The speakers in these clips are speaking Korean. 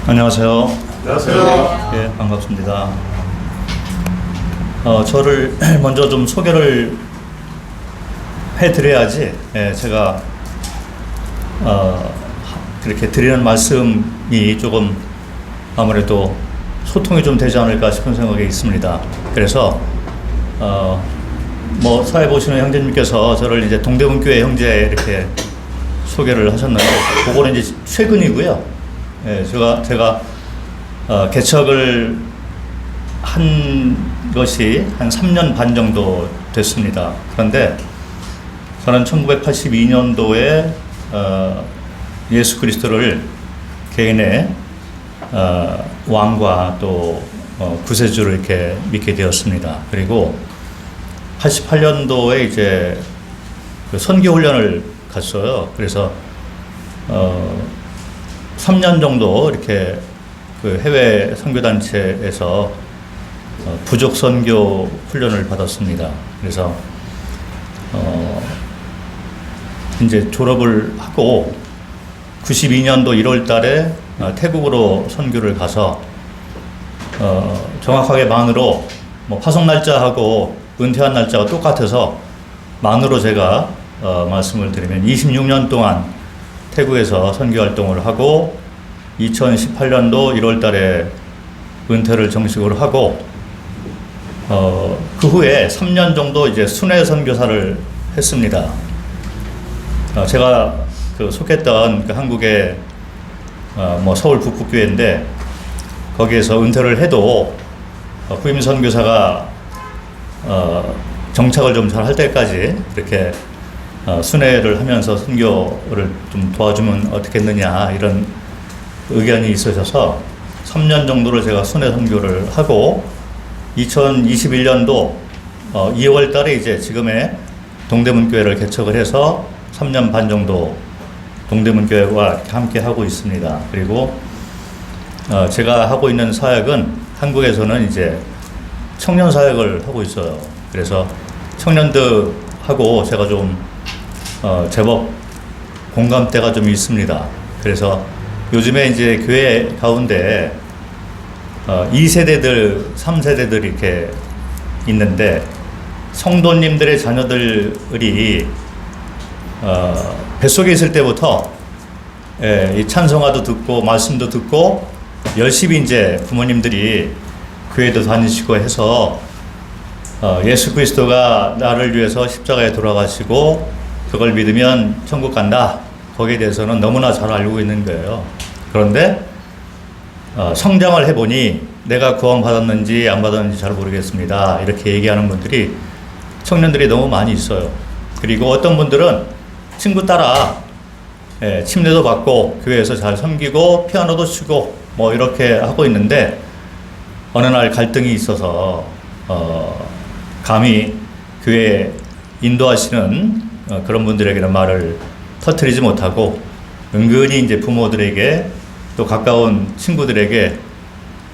안녕하세요. 안녕하세요. 예, 반갑습니다. 저를 먼저 좀 소개를 해드려야지, 제가 그렇게 드리는 말씀이 조금 아무래도 소통이 좀 되지 않을까 싶은 생각이 있습니다. 그래서 사회 보시는 형제님께서 저를 이제 동대문교회 형제 이렇게 소개를 하셨는데, 그거는 이제 최근이고요. 제가 개척을 한 것이 한 3년 반 정도 됐습니다. 그런데 저는 1982년도에 예수 그리스도를 개인의 왕과 또 구세주로 이렇게 믿게 되었습니다. 그리고 88년도에 이제 그 선교 훈련을 갔어요. 그래서 3년 정도 이렇게 그 해외 선교단체에서 부족 선교 훈련을 받았습니다. 그래서 이제 졸업을 하고 92년도 1월 달에 태국으로 선교를 가서 정확하게 만으로 파송 날짜하고 은퇴한 날짜가 똑같아서 만으로 제가 말씀을 드리면 26년 동안 태국에서 선교 활동을 하고 2018년도 1월 달에 은퇴를 정식으로 하고 그 후에 3년 정도 이제 순회 선교사를 했습니다. 제가 그 속했던 그 한국의 서울 북부교회인데, 거기에서 은퇴를 해도 후임 선교사가 정착을 좀 잘 할 때까지 이렇게 순회를 하면서 선교를 좀 도와주면 어떻겠느냐, 이런 의견이 있으셔서 3년 정도를 제가 순회 선교를 하고 2021년도 2월 달에 이제 지금의 동대문교회를 개척을 해서 3년 반 정도 동대문교회와 함께 하고 있습니다. 그리고 제가 하고 있는 사역은 한국에서는 이제 청년 사역을 하고 있어요. 그래서 청년들하고 제가 좀 제법 공감대가 좀 있습니다. 그래서 요즘에 이제 교회 가운데 2세대들, 3세대들 이렇게 있는데, 성도님들의 자녀들이 뱃속에 있을 때부터 이 찬송가도 듣고 말씀도 듣고 열심히 이제 부모님들이 교회도 다니시고 해서 예수 그리스도가 나를 위해서 십자가에 돌아가시고 그걸 믿으면 천국 간다, 거기에 대해서는 너무나 잘 알고 있는 거예요. 그런데 성장을 해보니 내가 구원 받았는지 안 받았는지 잘 모르겠습니다, 이렇게 얘기하는 분들이, 청년들이 너무 많이 있어요. 그리고 어떤 분들은 친구 따라 침례도 받고 교회에서 잘 섬기고 피아노도 치고 이렇게 하고 있는데, 어느 날 갈등이 있어서 감히 교회에 인도하시는 그런 분들에게는 말을 터뜨리지 못하고 은근히 이제 부모들에게 또 가까운 친구들에게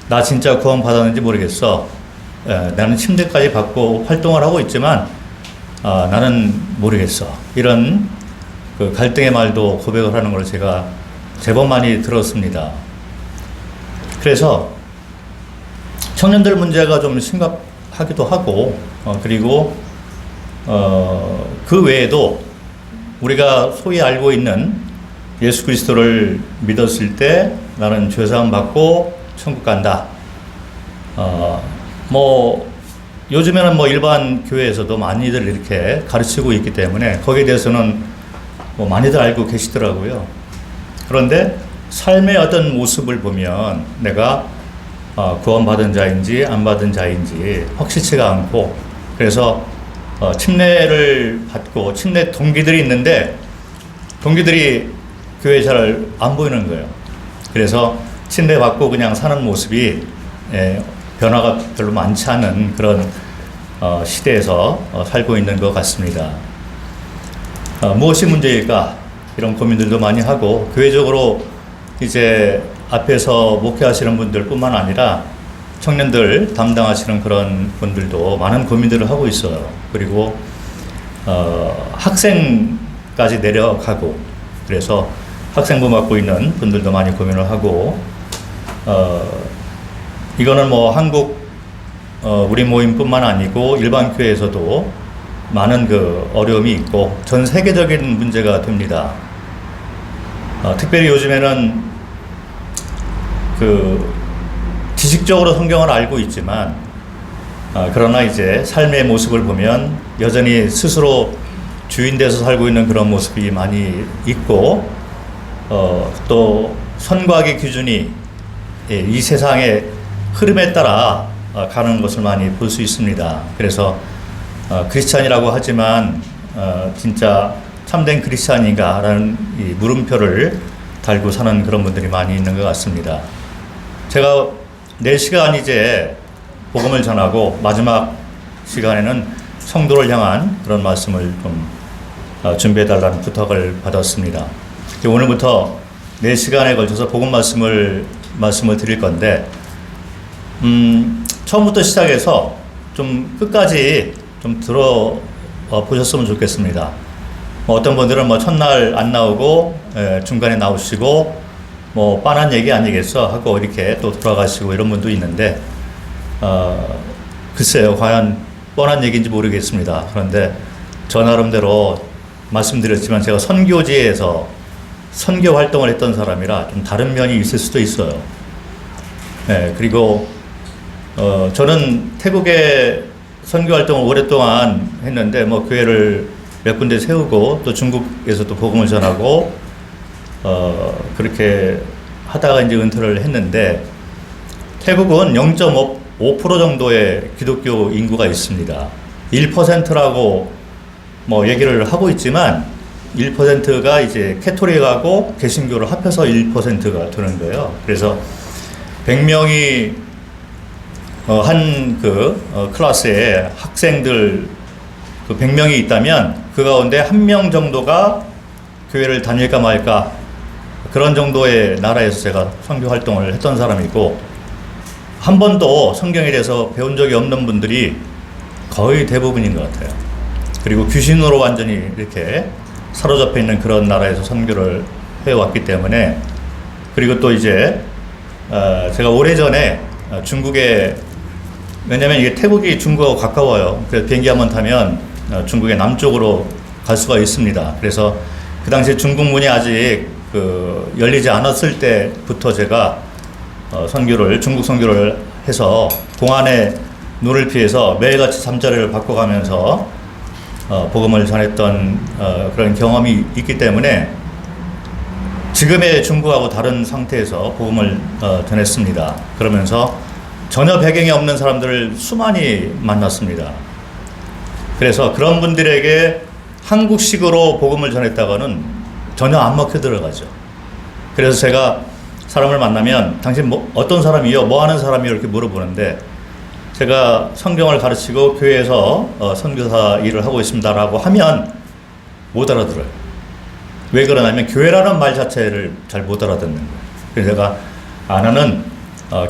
나 진짜 구원 받았는지 모르겠어, 나는 침대까지 받고 활동을 하고 있지만 나는 모르겠어, 이런 그 갈등의 말도 고백을 하는 걸 제가 제법 많이 들었습니다. 그래서 청년들 문제가 좀 심각하기도 하고, 그리고 그 외에도 우리가 소위 알고 있는 예수 그리스도를 믿었을 때 나는 죄사함 받고 천국 간다. 요즘에는 일반 교회에서도 많이들 이렇게 가르치고 있기 때문에 거기에 대해서는 많이들 알고 계시더라고요. 그런데 삶의 어떤 모습을 보면 내가 구원받은 자인지 안 받은 자인지 확실치가 않고, 그래서 침례를 받고 침례 동기들이 있는데 동기들이 교회에 잘 안 보이는 거예요. 그래서 침례 받고 그냥 사는 모습이 변화가 별로 많지 않은 그런 시대에서 살고 있는 것 같습니다. 무엇이 문제일까, 이런 고민들도 많이 하고, 교회적으로 이제 앞에서 목회하시는 분들 뿐만 아니라 청년들 담당하시는 그런 분들도 많은 고민들을 하고 있어요. 그리고 학생까지 내려가고, 그래서 학생부 맡고 있는 분들도 많이 고민을 하고, 이거는 뭐 한국 우리 모임뿐만 아니고 일반 교회에서도 많은 그 어려움이 있고 전 세계적인 문제가 됩니다. 특별히 요즘에는 그 지식적으로 성경을 알고 있지만 그러나 이제 삶의 모습을 보면 여전히 스스로 주인 돼서 살고 있는 그런 모습이 많이 있고 또 선과악의 기준이 이 세상의 흐름에 따라 가는 것을 많이 볼 수 있습니다. 그래서 크리스찬이라고 하지만 진짜 참된 크리스찬인가라는 이 물음표를 달고 사는 그런 분들이 많이 있는 것 같습니다. 제가 4시간 이제 복음을 전하고 마지막 시간에는 성도를 향한 그런 말씀을 좀 준비해달라는 부탁을 받았습니다. 오늘부터 4시간에 걸쳐서 복음 말씀을 드릴 건데 처음부터 시작해서 좀 끝까지 좀 보셨으면 좋겠습니다. 어떤 분들은 뭐 첫날 안 나오고 중간에 나오시고 뭐 뻔한 얘기 아니겠어 하고 이렇게 또 돌아가시고 이런 분도 있는데 글쎄요, 과연 뻔한 얘기인지 모르겠습니다. 그런데 저 나름대로 말씀드렸지만 제가 선교지에서 선교 활동을 했던 사람이라 좀 다른 면이 있을 수도 있어요. 그리고 저는 태국에 선교 활동을 오랫동안 했는데 뭐 교회를 몇 군데 세우고 또 중국에서도 복음을 전하고 그렇게 하다가 이제 은퇴를 했는데 태국은 0.5% 정도의 기독교 인구가 있습니다. 1%라고 뭐 얘기를 하고 있지만 1%가 이제 캐토릭하고 개신교를 합해서 1%가 되는 거예요. 그래서 100명이 한 클래스에 학생들 100명이 있다면 그 가운데 1명 정도가 교회를 다닐까 말까 그런 정도의 나라에서 제가 선교 활동을 했던 사람이고 한 번도 성경에 대해서 배운 적이 없는 분들이 거의 대부분인 것 같아요. 그리고 귀신으로 완전히 이렇게 사로잡혀 있는 그런 나라에서 선교를 해왔기 때문에 그리고 또 이제 제가 오래전에 중국에 왜냐면 이게 태국이 중국하고 가까워요. 그래서 비행기 한번 타면 중국의 남쪽으로 갈 수가 있습니다. 그래서 그 당시에 중국 문이 아직 열리지 않았을 때부터 제가 중국 선교를 해서 공안의 눈을 피해서 매일같이 잠자리를 바꿔가면서 복음을 전했던 그런 경험이 있기 때문에 지금의 중국하고 다른 상태에서 복음을 전했습니다. 그러면서 전혀 배경이 없는 사람들을 수많이 만났습니다. 그래서 그런 분들에게 한국식으로 복음을 전했다가는 전혀 안 먹혀 들어가죠. 그래서 제가 사람을 만나면 당신 어떤 사람이요? 뭐 하는 사람이요? 이렇게 물어보는데 제가 성경을 가르치고 교회에서 선교사 일을 하고 있습니다라고 하면 못 알아들어요. 왜 그러냐면 교회라는 말 자체를 잘 못 알아듣는 거예요. 그래서 제가 나는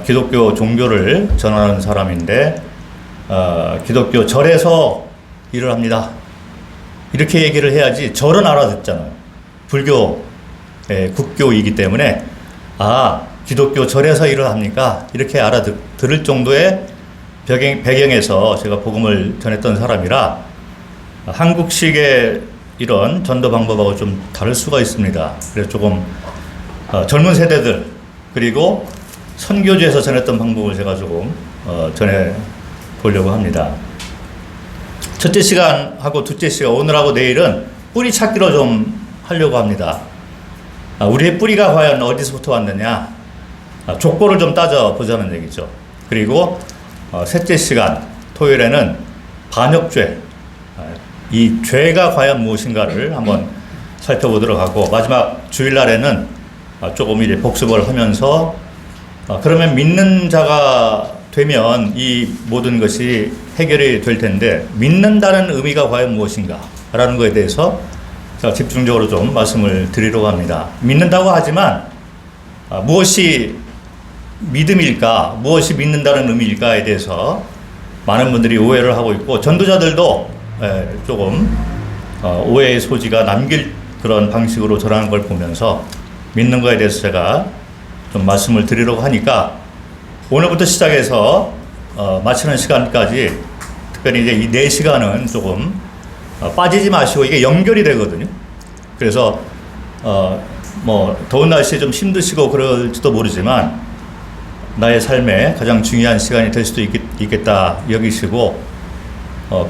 기독교 종교를 전하는 사람인데 기독교 절에서 일을 합니다. 이렇게 얘기를 해야지 절은 알아듣잖아요. 불교 국교이기 때문에 기독교 절에서 일을 합니까? 이렇게 알아들을 정도의 배경에서 제가 복음을 전했던 사람이라 한국식의 이런 전도 방법하고 좀 다를 수가 있습니다. 그래서 조금 젊은 세대들 그리고 선교지에서 전했던 방법을 제가 조금 전해 보려고 합니다. 첫째 시간하고 둘째 시간 오늘하고 내일은 뿌리 찾기로 좀 하려고 합니다. 우리의 뿌리가 과연 어디서부터 왔느냐 족보를 좀 따져보자는 얘기죠. 그리고 셋째 시간 토요일에는 반역죄 이 죄가 과연 무엇인가를 한번 살펴보도록 하고 마지막 주일날에는 조금 이제 복습을 하면서 그러면 믿는 자가 되면 이 모든 것이 해결이 될 텐데 믿는다는 의미가 과연 무엇인가 라는 것에 대해서 제가 집중적으로 좀 말씀을 드리려고 합니다. 믿는다고 하지만 무엇이 믿음일까 무엇이 믿는다는 의미일까에 대해서 많은 분들이 오해를 하고 있고 전도자들도 조금 오해의 소지가 남길 그런 방식으로 전하는 걸 보면서 믿는 거에 대해서 제가 좀 말씀을 드리려고 하니까 오늘부터 시작해서 마치는 시간까지 특별히 이제 이 4시간은 조금 빠지지 마시고 이게 연결이 되거든요. 그래서 뭐 더운 날씨에 좀 힘드시고 그럴지도 모르지만 나의 삶에 가장 중요한 시간이 될 수도 있겠다 여기시고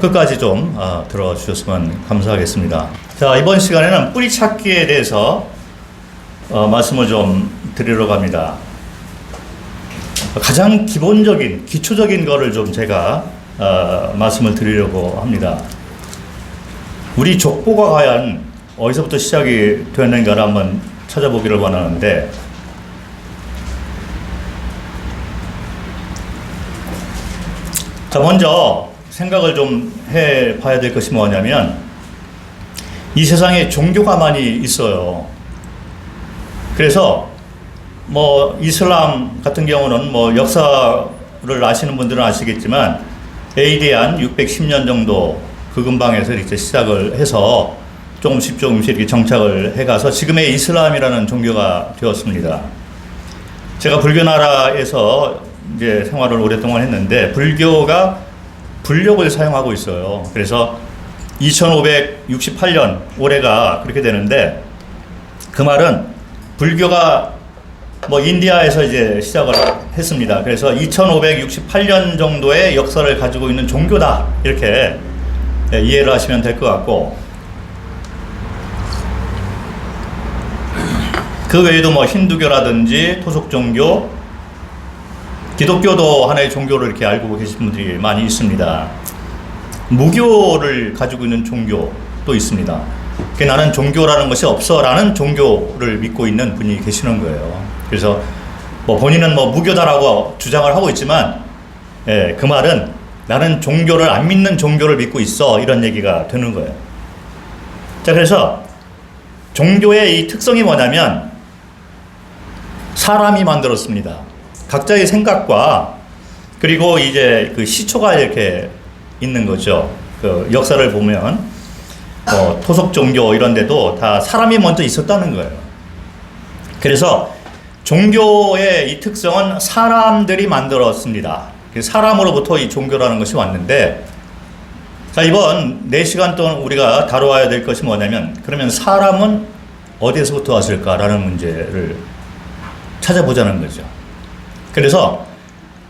끝까지 좀 들어주셨으면 감사하겠습니다. 자, 이번 시간에는 뿌리 찾기에 대해서 말씀을 좀 드리려고 합니다. 가장 기본적인 기초적인 거를 좀 제가 말씀을 드리려고 합니다. 우리 족보가 과연 어디서부터 시작이 되었는가를 한번 찾아보기를 원하는데, 자, 먼저 생각을 좀 해봐야 될 것이 뭐냐면 이 세상에 종교가 많이 있어요. 그래서 뭐 이슬람 같은 경우는 뭐 역사를 아시는 분들은 아시겠지만 AD 한 610년 정도 그 근방에서 이렇게 시작을 해서 조금씩 이렇게 정착을 해가서 지금의 이슬람이라는 종교가 되었습니다. 제가 불교 나라에서 이제 생활을 오랫동안 했는데 불교가 불력을 사용하고 있어요. 그래서 2568년 올해가 그렇게 되는데, 그 말은 불교가 뭐 인디아에서 이제 시작을 했습니다. 그래서 2568년 정도의 역사를 가지고 있는 종교다, 이렇게 이해를 하시면 될 것 같고, 그 외에도 뭐 힌두교라든지 토속 종교, 기독교도 하나의 종교를 이렇게 알고 계신 분들이 많이 있습니다. 무교를 가지고 있는 종교도 있습니다. 나는 종교라는 것이 없어 라는 종교를 믿고 있는 분이 계시는 거예요. 그래서 뭐 본인은 뭐 무교다라고 주장을 하고 있지만, 그 말은 나는 종교를 안 믿는 종교를 믿고 있어, 이런 얘기가 되는 거예요. 자, 그래서 종교의 이 특성이 뭐냐면 사람이 만들었습니다. 각자의 생각과 그리고 이제 그 시초가 이렇게 있는 거죠. 그 역사를 보면 토속 종교 이런 데도 다 사람이 먼저 있었다는 거예요. 그래서 종교의 이 특성은 사람들이 만들었습니다. 사람으로부터 이 종교라는 것이 왔는데, 자, 이번 4시간 동안 우리가 다루어야 될 것이 뭐냐면, 그러면 사람은 어디에서부터 왔을까라는 문제를 찾아보자는 거죠. 그래서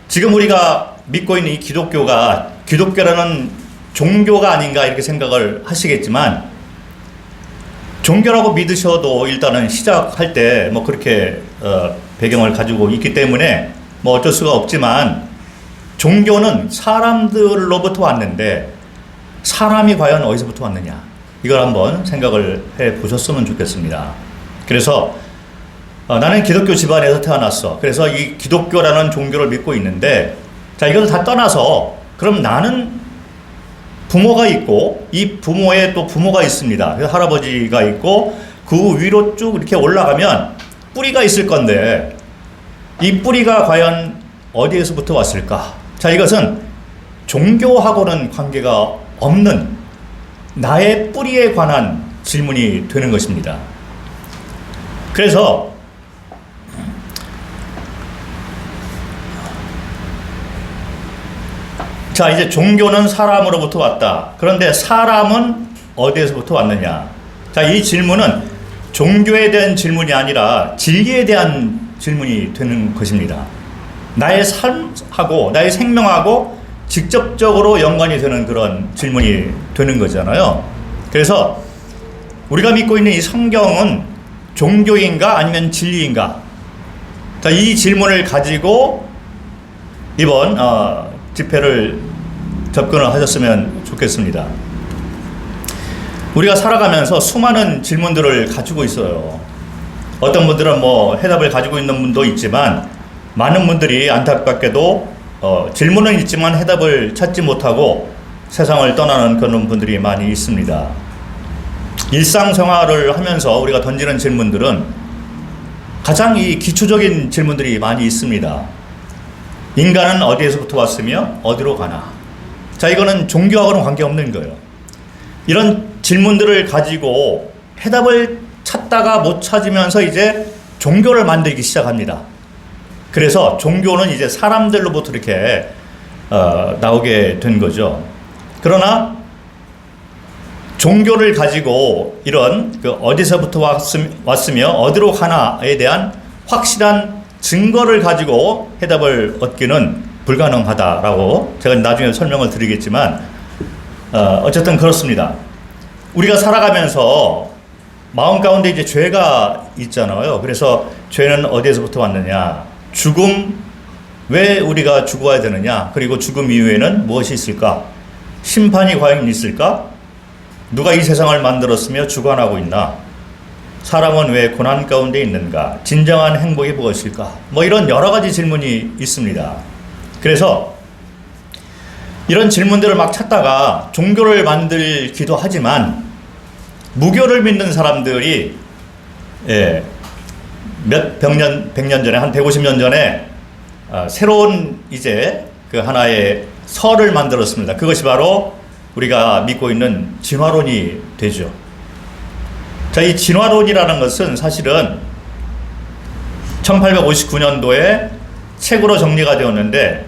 지금 우리가 믿고 있는 이 기독교라는 종교가 아닌가 이렇게 생각을 하시겠지만, 종교라고 믿으셔도 일단은 시작할 때 뭐 그렇게 배경을 가지고 있기 때문에 뭐 어쩔 수가 없지만, 종교는 사람들로부터 왔는데 사람이 과연 어디서부터 왔느냐, 이걸 한번 생각을 해 보셨으면 좋겠습니다. 그래서 나는 기독교 집안에서 태어났어. 그래서 이 기독교라는 종교를 믿고 있는데, 자, 이걸 다 떠나서 그럼 나는 부모가 있고 이 부모의 또 부모가 있습니다. 그래서 할아버지가 있고 그 위로 쭉 이렇게 올라가면 뿌리가 있을 건데 이 뿌리가 과연 어디에서부터 왔을까? 자, 이것은 종교하고는 관계가 없는 나의 뿌리에 관한 질문이 되는 것입니다. 그래서 자, 이제 종교는 사람으로부터 왔다. 그런데 사람은 어디에서부터 왔느냐? 자, 이 질문은 종교에 대한 질문이 아니라 진리에 대한 질문이 되는 것입니다. 나의 삶하고 나의 생명하고 직접적으로 연관이 되는 그런 질문이 되는 거잖아요. 그래서 우리가 믿고 있는 이 성경은 종교인가 아니면 진리인가? 자, 이 질문을 가지고 이번 집회를 접근을 하셨으면 좋겠습니다. 우리가 살아가면서 수많은 질문들을 가지고 있어요. 어떤 분들은 뭐 해답을 가지고 있는 분도 있지만, 많은 분들이 안타깝게도 질문은 있지만 해답을 찾지 못하고 세상을 떠나는 그런 분들이 많이 있습니다. 일상생활을 하면서 우리가 던지는 질문들은 가장 이 기초적인 질문들이 많이 있습니다. 인간은 어디에서부터 왔으며 어디로 가나? 자, 이거는 종교하고는 관계없는 거예요. 이런 질문들을 가지고 해답을 찾다가 못 찾으면서 이제 종교를 만들기 시작합니다. 그래서 종교는 이제 사람들로부터 이렇게 나오게 된 거죠. 그러나 종교를 가지고 이런 어디서부터 왔으며 어디로 가나에 대한 확실한 증거를 가지고 해답을 얻기는 불가능하다라고 제가 나중에 설명을 드리겠지만 어쨌든 그렇습니다. 우리가 살아가면서 마음 가운데 이제 죄가 있잖아요. 그래서 죄는 어디에서부터 왔느냐? 죽음, 왜 우리가 죽어야 되느냐? 그리고 죽음 이후에는 무엇이 있을까? 심판이 과연 있을까? 누가 이 세상을 만들었으며 주관하고 있나? 사람은 왜 고난 가운데 있는가? 진정한 행복이 무엇일까? 뭐 이런 여러 가지 질문이 있습니다. 그래서 이런 질문들을 막 찾다가 종교를 만들기도 하지만 무교를 믿는 사람들이 백년 전에, 한 150년 전에 새로운 이제 그 하나의 설을 만들었습니다. 그것이 바로 우리가 믿고 있는 진화론이 되죠. 자, 이 진화론이라는 것은 사실은 1859년도에 책으로 정리가 되었는데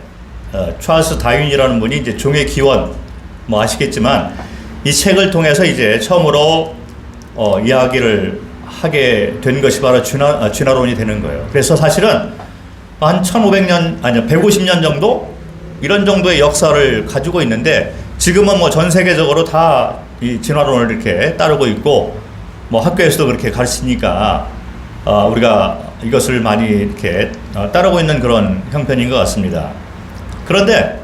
찰스 다윈이라는 분이 이제 종의 기원 뭐 아시겠지만 이 책을 통해서 이제 처음으로 이야기를 하게 된 것이 바로 진화론이 되는 거예요. 그래서 사실은 한 1500년 아니요 150년 정도 이런 정도의 역사를 가지고 있는데 지금은 뭐 전 세계적으로 다 이 진화론을 이렇게 따르고 있고 뭐 학교에서도 그렇게 가르치니까 우리가 이것을 많이 이렇게 따르고 있는 그런 형편인 것 같습니다. 그런데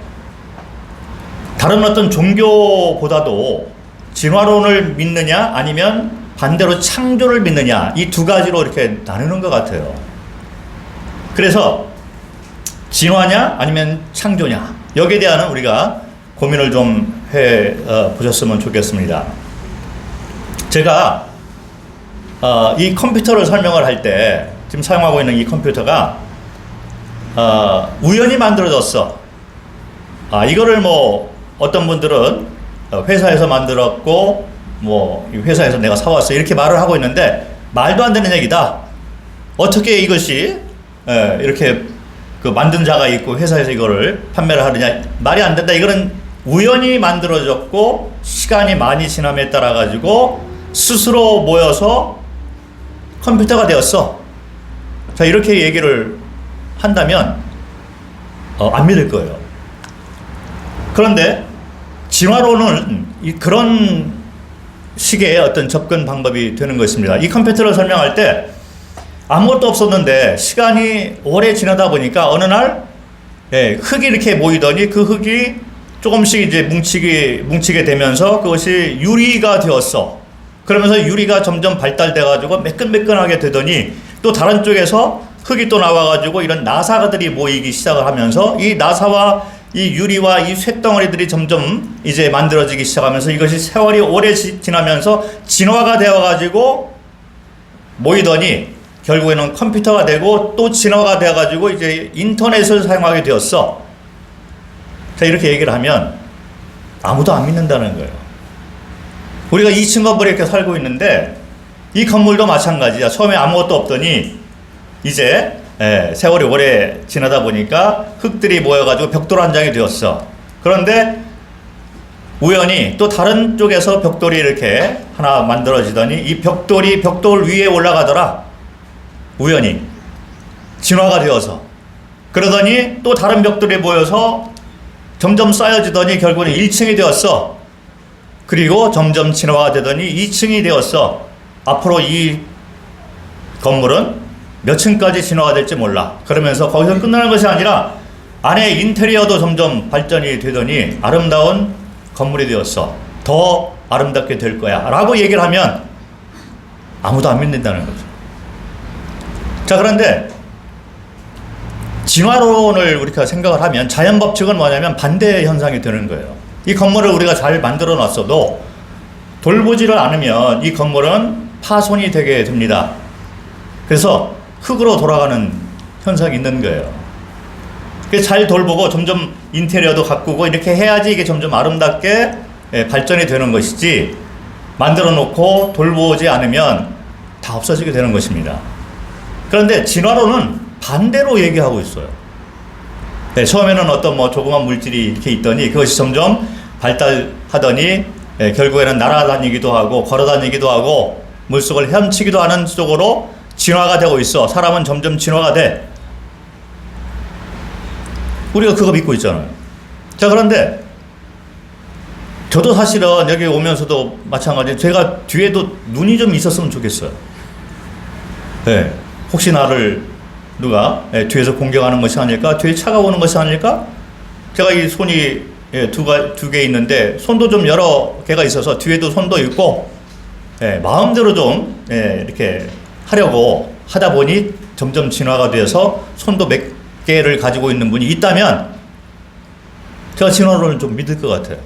다른 어떤 종교보다도 진화론을 믿느냐 아니면 반대로 창조를 믿느냐 이 두 가지로 이렇게 나누는 것 같아요. 그래서 진화냐 아니면 창조냐 여기에 대한 우리가 고민을 좀 해 보셨으면 좋겠습니다. 제가 이 컴퓨터를 설명을 할 때 지금 사용하고 있는 이 컴퓨터가 우연히 만들어졌어. 이거를 뭐 어떤 분들은 회사에서 만들었고 뭐 회사에서 내가 사왔어 이렇게 말을 하고 있는데 말도 안 되는 얘기다. 어떻게 이것이 이렇게 그 만든 자가 있고 회사에서 이거를 판매를 하느냐 말이 안 된다. 이거는 우연히 만들어졌고 시간이 많이 지남에 따라 가지고 스스로 모여서 컴퓨터가 되었어. 자, 이렇게 얘기를 한다면 안 믿을 거예요. 그런데 진화론은 그런 식의 어떤 접근 방법이 되는 것입니다. 이 컴퓨터를 설명할 때 아무것도 없었는데 시간이 오래 지나다 보니까 어느 날 흙이 이렇게 모이더니 그 흙이 조금씩 이제 뭉치게 되면서 그것이 유리가 되었어. 그러면서 유리가 점점 발달돼 가지고 매끈매끈하게 되더니 또 다른 쪽에서 흙이 또 나와 가지고 이런 나사들이 모이기 시작을 하면서 이 나사와 이 유리와 이 쇳덩어리들이 점점 이제 만들어지기 시작하면서 이것이 세월이 오래 지나면서 진화가 되어 가지고 모이더니 결국에는 컴퓨터가 되고 또 진화가 되어 가지고 이제 인터넷을 사용하게 되었어. 자, 이렇게 얘기를 하면 아무도 안 믿는다는 거예요. 우리가 2층 건물에 이렇게 살고 있는데 이 건물도 마찬가지야. 처음에 아무것도 없더니 이제 세월이 오래 지나다 보니까 흙들이 모여가지고 벽돌 한 장이 되었어. 그런데 우연히 또 다른 쪽에서 벽돌이 이렇게 하나 만들어지더니 이 벽돌이 벽돌 위에 올라가더라. 우연히 진화가 되어서. 그러더니 또 다른 벽돌이 모여서 점점 쌓여지더니 결국은 1층이 되었어. 그리고 점점 진화가 되더니 2층이 되었어. 앞으로 이 건물은 몇 층까지 진화가 될지 몰라. 그러면서 거기서 끝나는 것이 아니라 안에 인테리어도 점점 발전이 되더니 아름다운 건물이 되었어. 더 아름답게 될 거야. 라고 얘기를 하면 아무도 안 믿는다는 거죠. 자, 그런데 진화론을 우리가 생각을 하면 자연 법칙은 뭐냐면 반대 현상이 되는 거예요. 이 건물을 우리가 잘 만들어 놨어도 돌보지를 않으면 이 건물은 파손이 되게 됩니다. 그래서 흙으로 돌아가는 현상이 있는 거예요. 잘 돌보고 점점 인테리어도 가꾸고 이렇게 해야지 이게 점점 아름답게 발전이 되는 것이지 만들어 놓고 돌보지 않으면 다 없어지게 되는 것입니다. 그런데 진화론은 반대로 얘기하고 있어요. 네, 처음에는 어떤 뭐 조그만 물질이 이렇게 있더니 그것이 점점 발달하더니 결국에는 날아다니기도 하고 걸어다니기도 하고 물속을 헤엄치기도 하는 쪽으로 진화가 되고 있어. 사람은 점점 진화가 돼. 우리가 그거 믿고 있잖아요. 자, 그런데 저도 사실은 여기 오면서도 마찬가지로 제가 뒤에도 눈이 좀 있었으면 좋겠어요. 네, 혹시 나를 누가 뒤에서 공격하는 것이 아닐까? 뒤에 차가 오는 것이 아닐까? 제가 이 손이 두 개 있는데 손도 좀 여러 개가 있어서 뒤에도 손도 있고 마음대로 좀 이렇게 하려고 하다 보니 점점 진화가 되어서 손도 몇 개를 가지고 있는 분이 있다면 제가 진화론을 좀 믿을 것 같아요.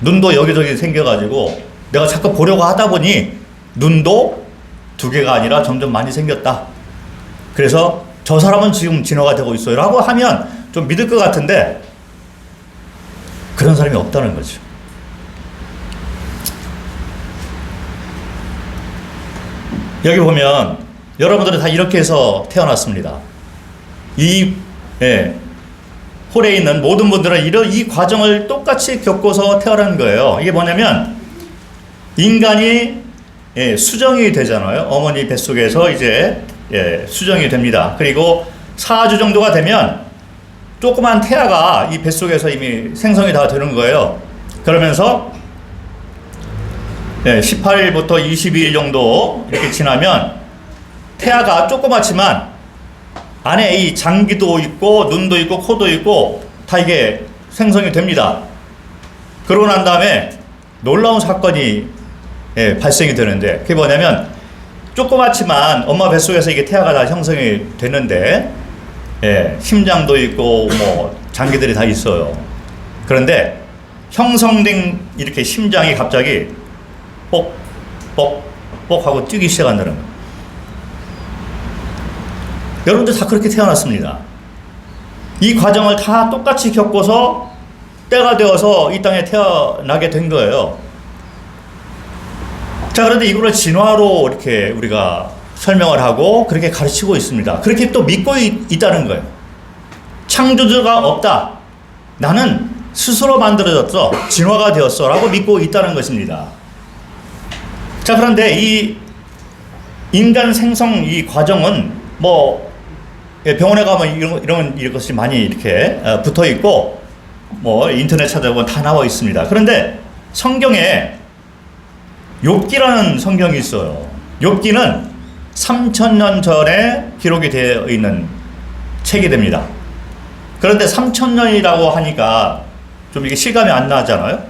눈도 여기저기 생겨가지고 내가 자꾸 보려고 하다 보니 눈도 2개가 아니라 점점 많이 생겼다. 그래서 저 사람은 지금 진화가 되고 있어요 라고 하면 좀 믿을 것 같은데 그런 사람이 없다는 거죠. 여기 보면 여러분들은 다 이렇게 해서 태어났습니다. 이 홀에 있는 모든 분들은 이 과정을 똑같이 겪고서 태어난 거예요. 이게 뭐냐면 인간이 수정이 되잖아요. 어머니 뱃속에서 이제 수정이 됩니다. 그리고 4주 정도가 되면 조그만 태아가 이 뱃속에서 이미 생성이 다 되는 거예요. 그러면서 18일부터 22일 정도 이렇게 지나면 태아가 조그맣지만 안에 이 장기도 있고 눈도 있고 코도 있고 다 이게 생성이 됩니다. 그러고 난 다음에 놀라운 사건이 발생이 되는데 그게 뭐냐면 조그맣지만 엄마 뱃속에서 이게 태아가 다 형성이 되는데 심장도 있고 뭐 장기들이 다 있어요. 그런데 형성된 이렇게 심장이 갑자기 뽁뽁뽁 하고 뛰기 시작한다는 거예요. 여러분들 다 그렇게 태어났습니다. 이 과정을 다 똑같이 겪고서 때가 되어서 이 땅에 태어나게 된 거예요. 자, 그런데 이거를 진화로 이렇게 우리가 설명을 하고 그렇게 가르치고 있습니다. 그렇게 또 믿고 있다는 거예요. 창조주가 없다. 나는 스스로 만들어졌어. 진화가 되었어. 라고 믿고 있다는 것입니다. 자, 그런데 이 인간 생성 이 과정은 뭐 병원에 가면 이런 것이 많이 이렇게 붙어 있고 뭐 인터넷 찾아보면 다 나와 있습니다. 그런데 성경에 욥기라는 성경이 있어요. 욥기는 3000년 전에 기록이 되어 있는 책이 됩니다. 그런데 3000년이라고 하니까 좀 이게 실감이 안 나잖아요.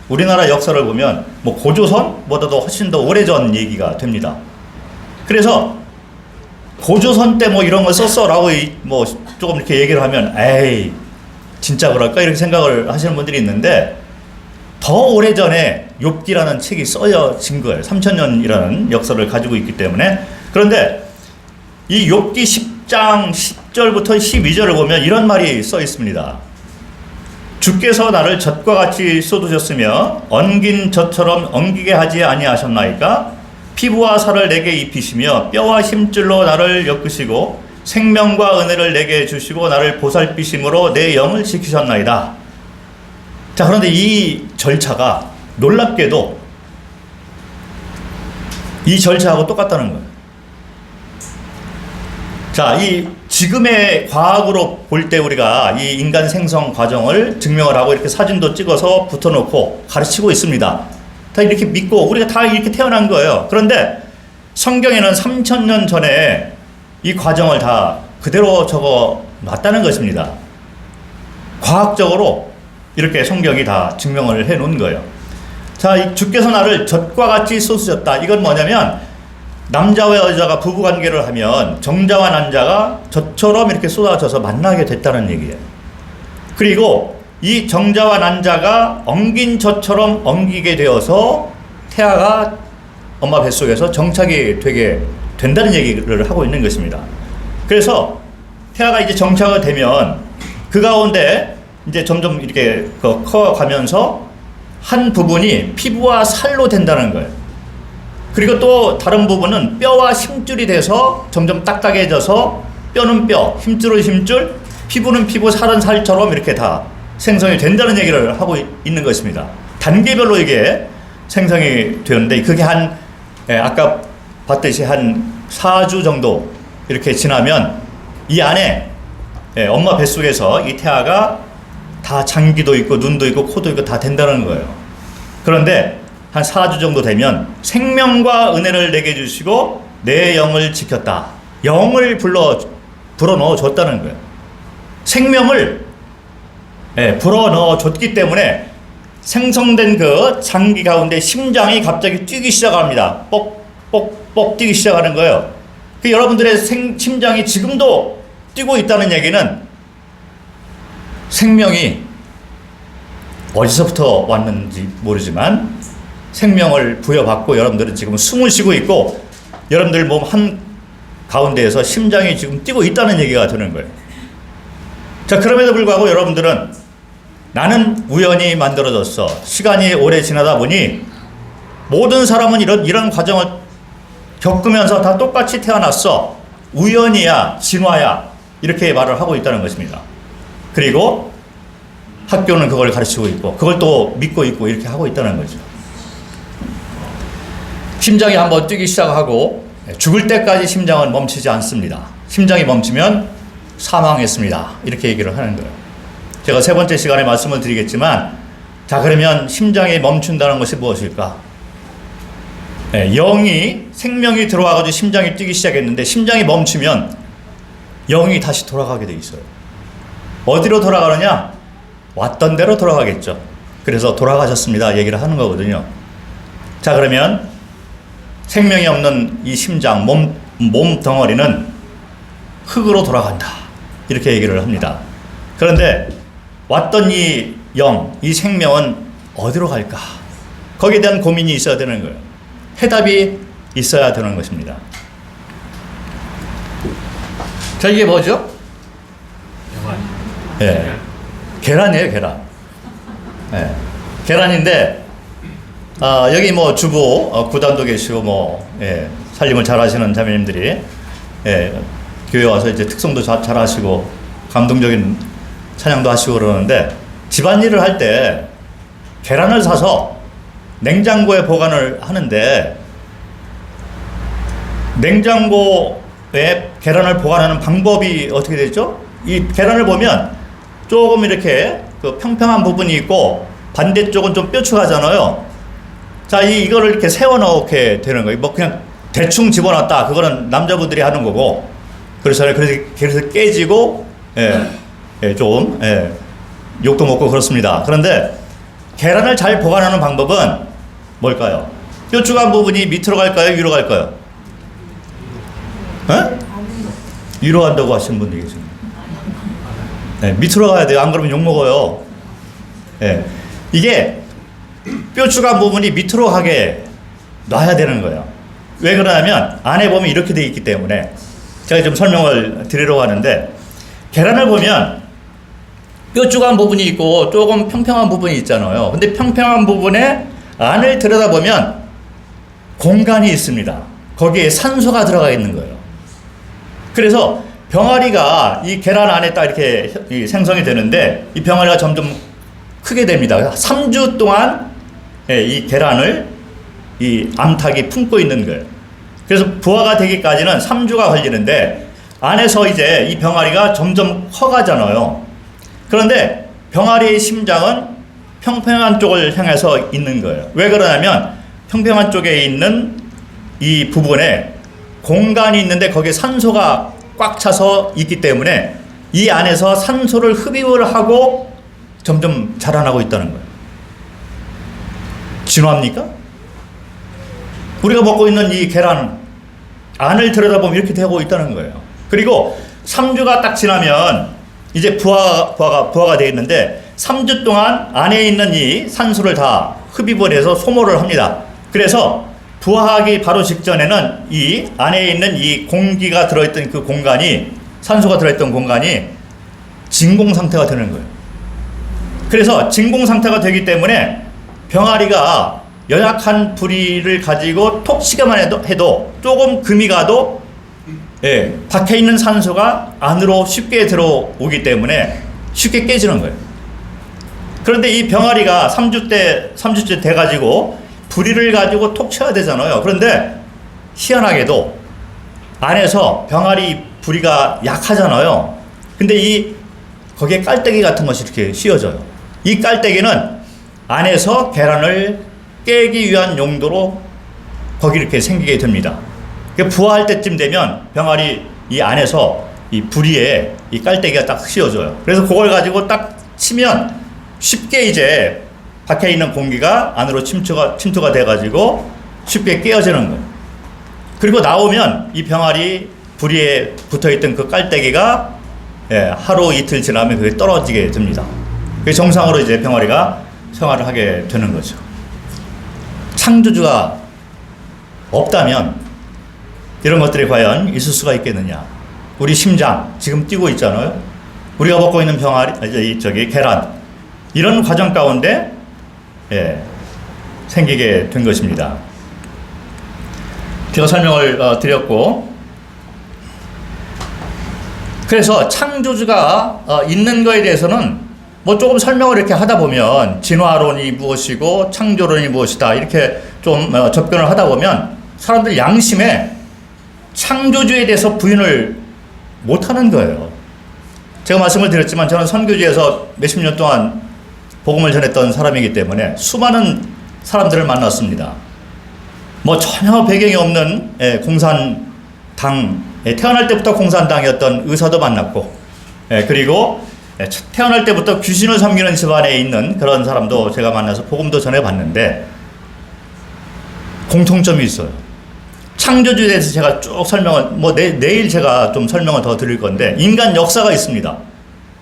우리나라 역사를 보면 뭐 고조선보다도 훨씬 더 오래전 얘기가 됩니다. 그래서 고조선 때 뭐 이런 걸 썼어라고 뭐 조금 이렇게 얘기를 하면 에이 진짜 그럴까 이렇게 생각을 하시는 분들이 있는데 더 오래전에 욥기라는 책이 써진 거예요. 3000년이라는 역사를 가지고 있기 때문에. 그런데 이 욥기 10장 10절부터 12절을 보면 이런 말이 써 있습니다. 주께서 나를 젖과 같이 쏟으셨으며 엉긴 젖처럼 엉기게 하지 아니하셨나이까? 피부와 살을 내게 입히시며 뼈와 힘줄로 나를 엮으시고 생명과 은혜를 내게 주시고 나를 보살피심으로 내 영을 지키셨나이다. 자, 그런데 이 절차가 놀랍게도 이 절차하고 똑같다는 거예요. 자, 이 지금의 과학으로 볼 때 우리가 이 인간 생성 과정을 증명을 하고 이렇게 사진도 찍어서 붙여놓고 가르치고 있습니다. 다 이렇게 믿고 우리가 다 이렇게 태어난 거예요. 그런데 성경에는 3000년 전에 이 과정을 다 그대로 적어 놨다는 것입니다. 과학적으로 이렇게 성경이 다 증명을 해 놓은 거예요. 자, 주께서 나를 젖과 같이 쏟으셨다. 이건 뭐냐면 남자와 여자가 부부관계를 하면 정자와 난자가 젖처럼 이렇게 쏟아져서 만나게 됐다는 얘기예요. 그리고 이 정자와 난자가 엉긴 젖처럼 엉기게 되어서 태아가 엄마 뱃속에서 정착이 되게 된다는 얘기를 하고 있는 것입니다. 그래서 태아가 이제 정착이 되면 그 가운데 이제 점점 이렇게 커가면서 한 부분이 피부와 살로 된다는 거예요. 그리고 또 다른 부분은 뼈와 힘줄이 돼서 점점 딱딱해져서 뼈는 뼈, 힘줄은 힘줄, 피부는 피부, 살은 살처럼 이렇게 다 생성이 된다는 얘기를 하고 있는 것입니다. 단계별로 이게 생성이 되는데 그게 아까 봤듯이 한 4주 정도 이렇게 지나면 이 안에 엄마 뱃속에서 이 태아가 다 장기도 있고 눈도 있고 코도 있고 다 된다는 거예요. 그런데 한 4주 정도 되면 생명과 은혜를 내게 주시고 내 영을 지켰다. 영을 불어넣어 줬다는 거예요. 생명을 불어넣어 줬기 때문에 생성된 그 장기 가운데 심장이 갑자기 뛰기 시작합니다. 뻑뻑뻑 뛰기 시작하는 거예요. 그 여러분들의 심장이 지금도 뛰고 있다는 얘기는 생명이 어디서부터 왔는지 모르지만 생명을 부여받고 여러분들은 지금 숨을 쉬고 있고 여러분들 몸 한 가운데에서 심장이 지금 뛰고 있다는 얘기가 되는 거예요. 자, 그럼에도 불구하고 여러분들은 나는 우연히 만들어졌어. 시간이 오래 지나다 보니 모든 사람은 이런 과정을 겪으면서 다 똑같이 태어났어. 우연이야, 진화야. 이렇게 말을 하고 있다는 것입니다. 그리고 학교는 그걸 가르치고 있고 그걸 또 믿고 있고 이렇게 하고 있다는 거죠. 심장이 한번 뛰기 시작하고 죽을 때까지 심장은 멈추지 않습니다. 심장이 멈추면 사망했습니다. 이렇게 얘기를 하는 거예요. 제가 세 번째 시간에 말씀을 드리겠지만 자, 그러면 심장이 멈춘다는 것이 무엇일까? 영이 생명이 들어와가지고 심장이 뛰기 시작했는데 심장이 멈추면 영이 다시 돌아가게 돼 있어요. 어디로 돌아가느냐? 왔던 대로 돌아가겠죠. 그래서 돌아가셨습니다. 얘기를 하는 거거든요. 자, 그러면 생명이 없는 이 심장, 몸 덩어리는 흙으로 돌아간다. 이렇게 얘기를 합니다. 그런데 왔던 이 영, 이 생명은 어디로 갈까? 거기에 대한 고민이 있어야 되는 거예요. 해답이 있어야 되는 것입니다. 자, 이게 뭐죠? 계란이에요, 계란. 계란인데, 여기 뭐 주부, 구단도 계시고, 살림을 잘 하시는 자매님들이, 교회 와서 이제 특성도 잘 하시고, 감동적인 찬양도 하시고 그러는데, 집안일을 할 때 계란을 사서 냉장고에 보관을 하는데, 냉장고에 계란을 보관하는 방법이 어떻게 되죠? 이 계란을 보면 조금 이렇게 그 평평한 부분이 있고 반대쪽은 좀 뾰족하잖아요. 자, 이거를 이렇게 세워 넣게 되는 거예요. 뭐 그냥 대충 집어넣었다. 그거는 남자분들이 하는 거고. 그래서 깨지고, 좀, 욕도 먹고 그렇습니다. 그런데 계란을 잘 보관하는 방법은 뭘까요? 뾰족한 부분이 밑으로 갈까요? 위로 갈까요? 위로 간다고 하시는 분들이 계십니다. 밑으로 가야 돼요. 안 그러면 욕먹어요. 이게 뾰족한 부분이 밑으로 가게 놔야 되는 거예요. 왜 그러냐면 안에 보면 이렇게 되어 있기 때문에 제가 좀 설명을 드리려고 하는데 계란을 보면 뾰족한 부분이 있고 조금 평평한 부분이 있잖아요. 근데 평평한 부분에 안을 들여다보면 공간이 있습니다. 거기에 산소가 들어가 있는 거예요. 그래서 병아리가 이 계란 안에 딱 이렇게 생성이 되는데 이 병아리가 점점 크게 됩니다. 3주 동안 이 계란을 이 암탉이 품고 있는 거예요. 그래서 부화가 되기까지는 3주가 걸리는데 안에서 이제 이 병아리가 점점 커가잖아요. 그런데 병아리의 심장은 평평한 쪽을 향해서 있는 거예요. 왜 그러냐면 평평한 쪽에 있는 이 부분에 공간이 있는데 거기에 산소가 꽉 차서 있기 때문에 이 안에서 산소를 흡입을 하고 점점 자라나고 있다는 거예요. 진화입니까? 우리가 먹고 있는 이 계란 안을 들여다보면 이렇게 되고 있다는 거예요. 그리고 3주가 딱 지나면 이제 부화가 되어 있는데 3주 동안 안에 있는 이 산소를 다 흡입을 해서 소모를 합니다. 그래서 부화하기 바로 직전에는 이 안에 있는 이 공기가 들어있던 그 공간이 산소가 들어있던 공간이 진공 상태가 되는 거예요. 그래서 진공 상태가 되기 때문에 병아리가 연약한 부리를 가지고 톡 치기만 해도 조금 금이 가도 예, 박혀 있는 산소가 안으로 쉽게 들어오기 때문에 쉽게 깨지는 거예요. 그런데 이 병아리가 3주째 돼가지고 부리를 가지고 톡 쳐야 되잖아요. 그런데 희한하게도 안에서 병아리 부리가 약하잖아요. 근데 거기에 깔때기 같은 것이 이렇게 씌워져요. 이 깔때기는 안에서 계란을 깨기 위한 용도로 거기 이렇게 생기게 됩니다. 부화할 때쯤 되면 병아리 이 안에서 이 부리에 이 깔때기가 딱 씌워져요. 그래서 그걸 가지고 딱 치면 쉽게 이제 박혀 있는 공기가 안으로 침투가 돼가지고 쉽게 깨어지는 거예요. 그리고 나오면 이 병아리 부리에 붙어있던 그 깔때기가 하루 이틀 지나면 그게 떨어지게 됩니다. 그게 정상으로 이제 병아리가 생활을 하게 되는 거죠. 창조주가 없다면 이런 것들이 과연 있을 수가 있겠느냐? 우리 심장 지금 뛰고 있잖아요. 우리가 먹고 있는 병아리, 계란 이런 과정 가운데 생기게 된 것입니다. 제가 설명을 드렸고, 그래서 창조주가 있는 거에 대해서는 뭐 조금 설명을 이렇게 하다 보면 진화론이 무엇이고 창조론이 무엇이다 이렇게 좀 접근을 하다 보면 사람들 양심에 창조주에 대해서 부인을 못하는 거예요. 제가 말씀을 드렸지만 저는 선교지에서 몇십 년 동안 복음을 전했던 사람이기 때문에 수많은 사람들을 만났습니다. 뭐 전혀 배경이 없는 공산당, 태어날 때부터 공산당이었던 의사도 만났고, 그리고 태어날 때부터 귀신을 섬기는 집안에 있는 그런 사람도 제가 만나서 복음도 전해봤는데 공통점이 있어요. 창조주에 대해서 제가 쭉 설명을, 내일 제가 좀 설명을 더 드릴 건데, 인간 역사가 있습니다.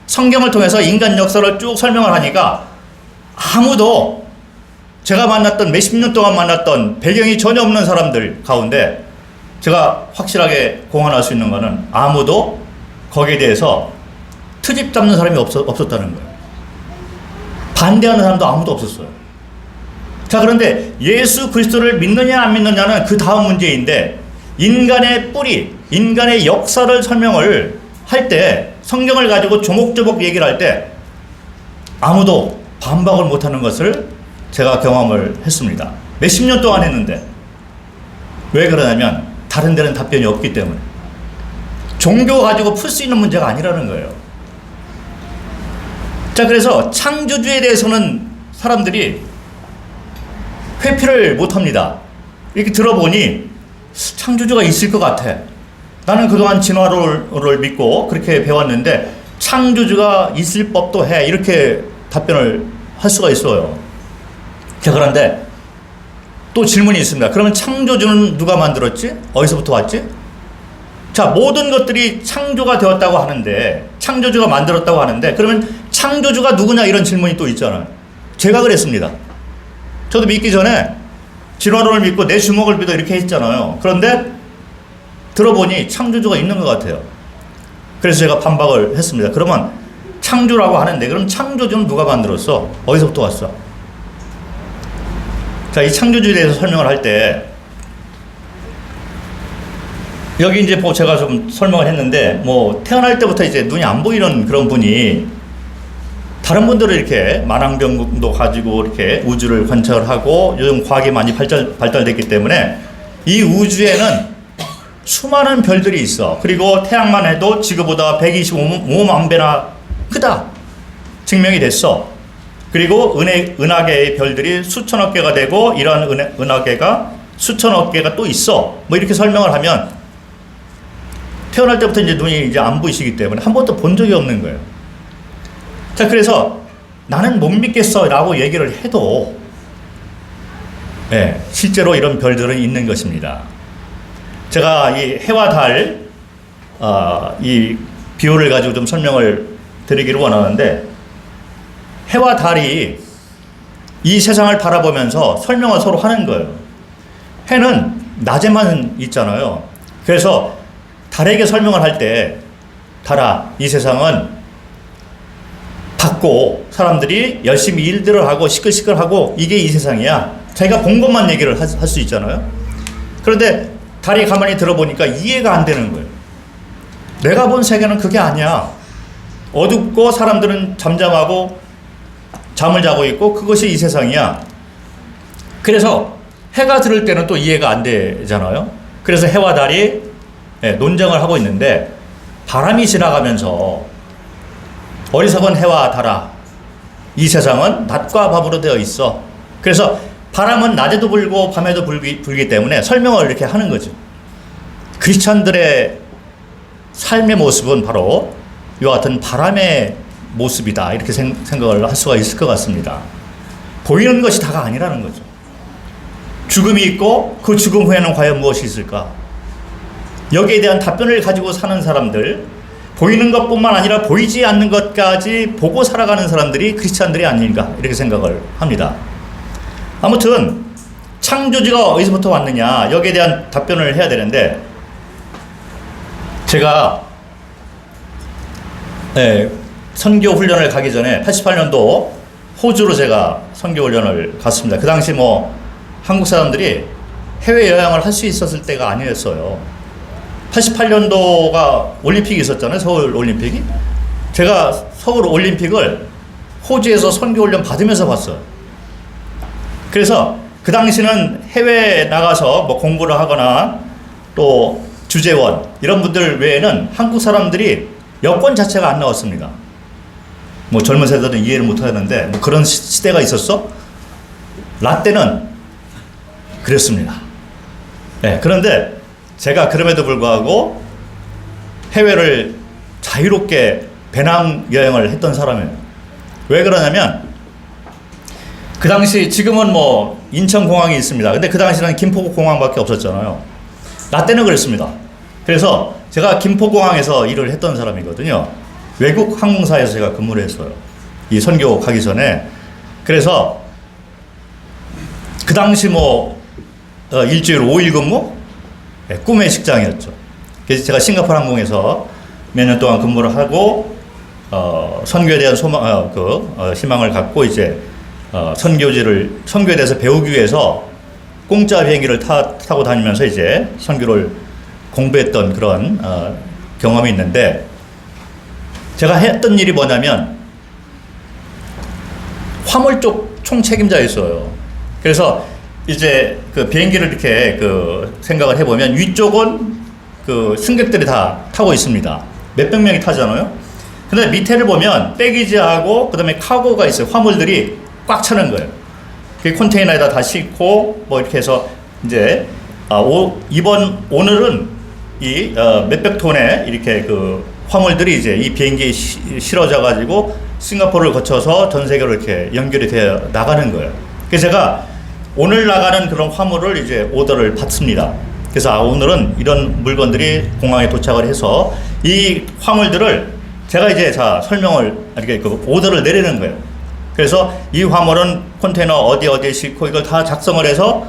성경을 통해서 인간 역사를 쭉 설명을 하니까 아무도 제가 만났던 몇십 년 동안 만났던 배경이 전혀 없는 사람들 가운데 제가 확실하게 공언할 수 있는 것은 아무도 거기에 대해서 트집 잡는 사람이 없었다는 거예요. 반대하는 사람도 아무도 없었어요. 자, 그런데 예수 그리스도를 믿느냐 안 믿느냐는 그 다음 문제인데, 인간의 뿌리, 인간의 역사를 설명을 할 때, 성경을 가지고 조목조목 얘기를 할 때 아무도 반박을 못하는 것을 제가 경험을 했습니다. 몇십 년 동안 했는데. 왜 그러냐면 다른 데는 답변이 없기 때문에. 종교 가지고 풀 수 있는 문제가 아니라는 거예요. 자, 그래서 창조주에 대해서는 사람들이 회피를 못합니다. 이렇게 들어보니 창조주가 있을 것 같아. 나는 그동안 진화론을 믿고 그렇게 배웠는데 창조주가 있을 법도 해. 이렇게 답변을 할 수가 있어요. 자, 그런데 또 질문이 있습니다. 그러면 창조주는 누가 만들었지? 어디서부터 왔지? 자, 모든 것들이 창조가 되었다고 하는데, 창조주가 만들었다고 하는데, 그러면 창조주가 누구냐 이런 질문이 또 있잖아요. 제가 그랬습니다. 저도 믿기 전에 진화론을 믿고 내 주먹을 믿어 이렇게 했잖아요. 그런데 들어보니 창조주가 있는 것 같아요. 그래서 제가 반박을 했습니다. 그러면 창조라고 하는데 그럼 창조주는 누가 만들었어? 어디서부터 왔어? 자, 이 창조주에 대해서 설명을 할 때 여기 이제 뭐 제가 좀 설명을 했는데, 뭐 태어날 때부터 이제 눈이 안 보이는 그런 분이 다른 분들은 이렇게 만왕병도 가지고 이렇게 우주를 관찰을 하고, 요즘 과학이 많이 발달됐기 때문에 이 우주에는 수많은 별들이 있어. 그리고 태양만 해도 지구보다 125만 배나 크다 증명이 됐어. 그리고 은하계의 별들이 수천억 개가 되고, 이러한 은하계가 수천억 개가 또 있어. 뭐 이렇게 설명을 하면 태어날 때부터 이제 눈이 이제 안 보이시기 때문에 한 번도 본 적이 없는 거예요. 자, 그래서 나는 못 믿겠어 라고 얘기를 해도 실제로 이런 별들은 있는 것입니다. 제가 이 해와 달, 이 비율을 가지고 좀 설명을 드리기를 원하는데, 해와 달이 이 세상을 바라보면서 설명을 서로 하는 거예요. 해는 낮에만 있잖아요. 그래서 달에게 설명을 할 때, 달아, 이 세상은 닫고 사람들이 열심히 일들을 하고 시끌시끌하고 이게 이 세상이야. 자기가 본 것만 얘기를 할 수 있잖아요. 그런데 달이 가만히 들어보니까 이해가 안 되는 거예요. 내가 본 세계는 그게 아니야. 어둡고 사람들은 잠잠하고 잠을 자고 있고 그것이 이 세상이야. 그래서 해가 들을 때는 또 이해가 안 되잖아요. 그래서 해와 달이 논쟁을 하고 있는데 바람이 지나가면서 어리석은 해와 달아, 이 세상은 낮과 밤으로 되어 있어. 그래서 바람은 낮에도 불고 밤에도 불기 때문에 설명을 이렇게 하는 거죠. 크리스찬들의 삶의 모습은 바로 이와 같은 바람의 모습이다. 이렇게 생각을 할 수가 있을 것 같습니다. 보이는 것이 다가 아니라는 거죠. 죽음이 있고 그 죽음 후에는 과연 무엇이 있을까? 여기에 대한 답변을 가지고 사는 사람들, 보이는 것뿐만 아니라 보이지 않는 것까지 보고 살아가는 사람들이 크리스찬들이 아닌가 이렇게 생각을 합니다. 아무튼 창조주가 어디서부터 왔느냐 여기에 대한 답변을 해야 되는데 제가 선교 훈련을 가기 전에 88년도 호주로 제가 선교 훈련을 갔습니다. 그 당시 한국 사람들이 해외 여행을 할 수 있었을 때가 아니었어요. 88년도가 올림픽이 있었잖아요. 서울 올림픽이. 제가 서울 올림픽을 호주에서 선교 훈련 받으면서 봤어요. 그래서 그 당시는 해외에 나가서 공부를 하거나 또 주재원 이런 분들 외에는 한국 사람들이 여권 자체가 안 나왔습니다. 젊은 세대들은 이해를 못 하는데 그런 시대가 있었어? 라떼는 그랬습니다. 그런데 제가 그럼에도 불구하고 해외를 자유롭게 배낭 여행을 했던 사람이에요. 왜 그러냐면 그 당시 지금은 인천공항이 있습니다. 근데 그 당시는 김포공항밖에 없었잖아요. 나 때는 그랬습니다. 그래서 제가 김포공항에서 일을 했던 사람이거든요. 외국 항공사에서 제가 근무를 했어요. 이 선교 가기 전에. 그래서 그 당시 일주일 5일 근무? 꿈의 직장이었죠. 그래서 제가 싱가포르 항공에서 몇 년 동안 근무를 하고 선교에 대한 희망을 갖고 이제 선교에 대해서 배우기 위해서 공짜 비행기를 타고 다니면서 이제 선교를 공부했던 그런 경험이 있는데 제가 했던 일이 뭐냐면 화물 쪽 총책임자였어요. 그래서 이제 그 비행기를 이렇게 생각을 해보면 위쪽은 승객들이 다 타고 있습니다. 몇백 명이 타잖아요. 근데 밑에를 보면 배기지하고 그 다음에 카고가 있어요. 화물들이 꽉 차는 거예요. 그 컨테이너에다 다 싣고 이렇게 해서 이제 오늘은 이 몇백 톤의 이렇게 화물들이 이제 이 비행기에 실어져 가지고 싱가포르를 거쳐서 전 세계로 이렇게 연결이 되어 나가는 거예요. 그래서 제가 오늘 나가는 그런 화물을 이제 오더를 받습니다. 그래서 오늘은 이런 물건들이 공항에 도착을 해서 이 화물들을 제가 이제 설명을 이렇게 오더를 내리는 거예요. 그래서 이 화물은 컨테이너 어디에 싣고 이걸 다 작성을 해서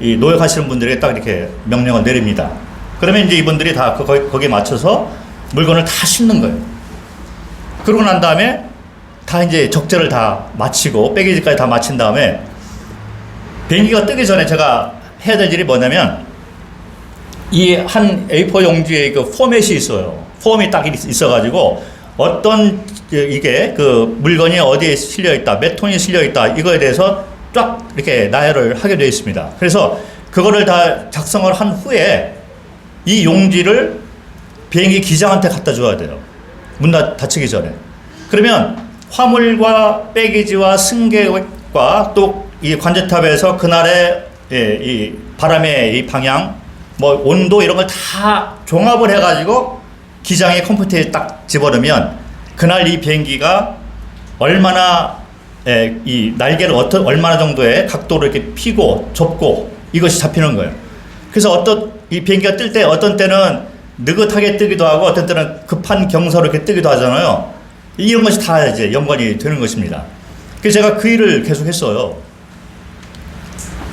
이 노역하시는 분들에게 딱 이렇게 명령을 내립니다. 그러면 이제 이분들이 다 거기에 맞춰서 물건을 다 싣는 거예요. 그러고 난 다음에 다 이제 적재를 다 마치고 배기지까지 다 마친 다음에 비행기가 뜨기 전에 제가 해야 될 일이 뭐냐면 이 한 A4 용지에 포맷이 있어요. 폼이 딱 있어가지고 어떤 이게 물건이 어디에 실려 있다, 몇 톤이 실려 있다 이거에 대해서 쫙 이렇게 나열을 하게 되어 있습니다. 그래서 그거를 다 작성을 한 후에 이 용지를 비행기 기장한테 갖다 줘야 돼요. 문 닫히기 전에. 그러면 화물과 배기지와 승객과 또 이 관제탑에서 그날의 이 바람의 이 방향, 온도 이런 걸 다 종합을 해가지고 기장의 컴퓨터에 딱 집어넣으면 그날 이 비행기가 얼마나 이 날개를 얼마나 정도의 각도로 이렇게 피고 접고 이것이 잡히는 거예요. 그래서 이 비행기가 뜰 때 어떤 때는 느긋하게 뜨기도 하고 어떤 때는 급한 경사로 이렇게 뜨기도 하잖아요. 이런 것이 다 이제 연관이 되는 것입니다. 그래서 제가 그 일을 계속 했어요.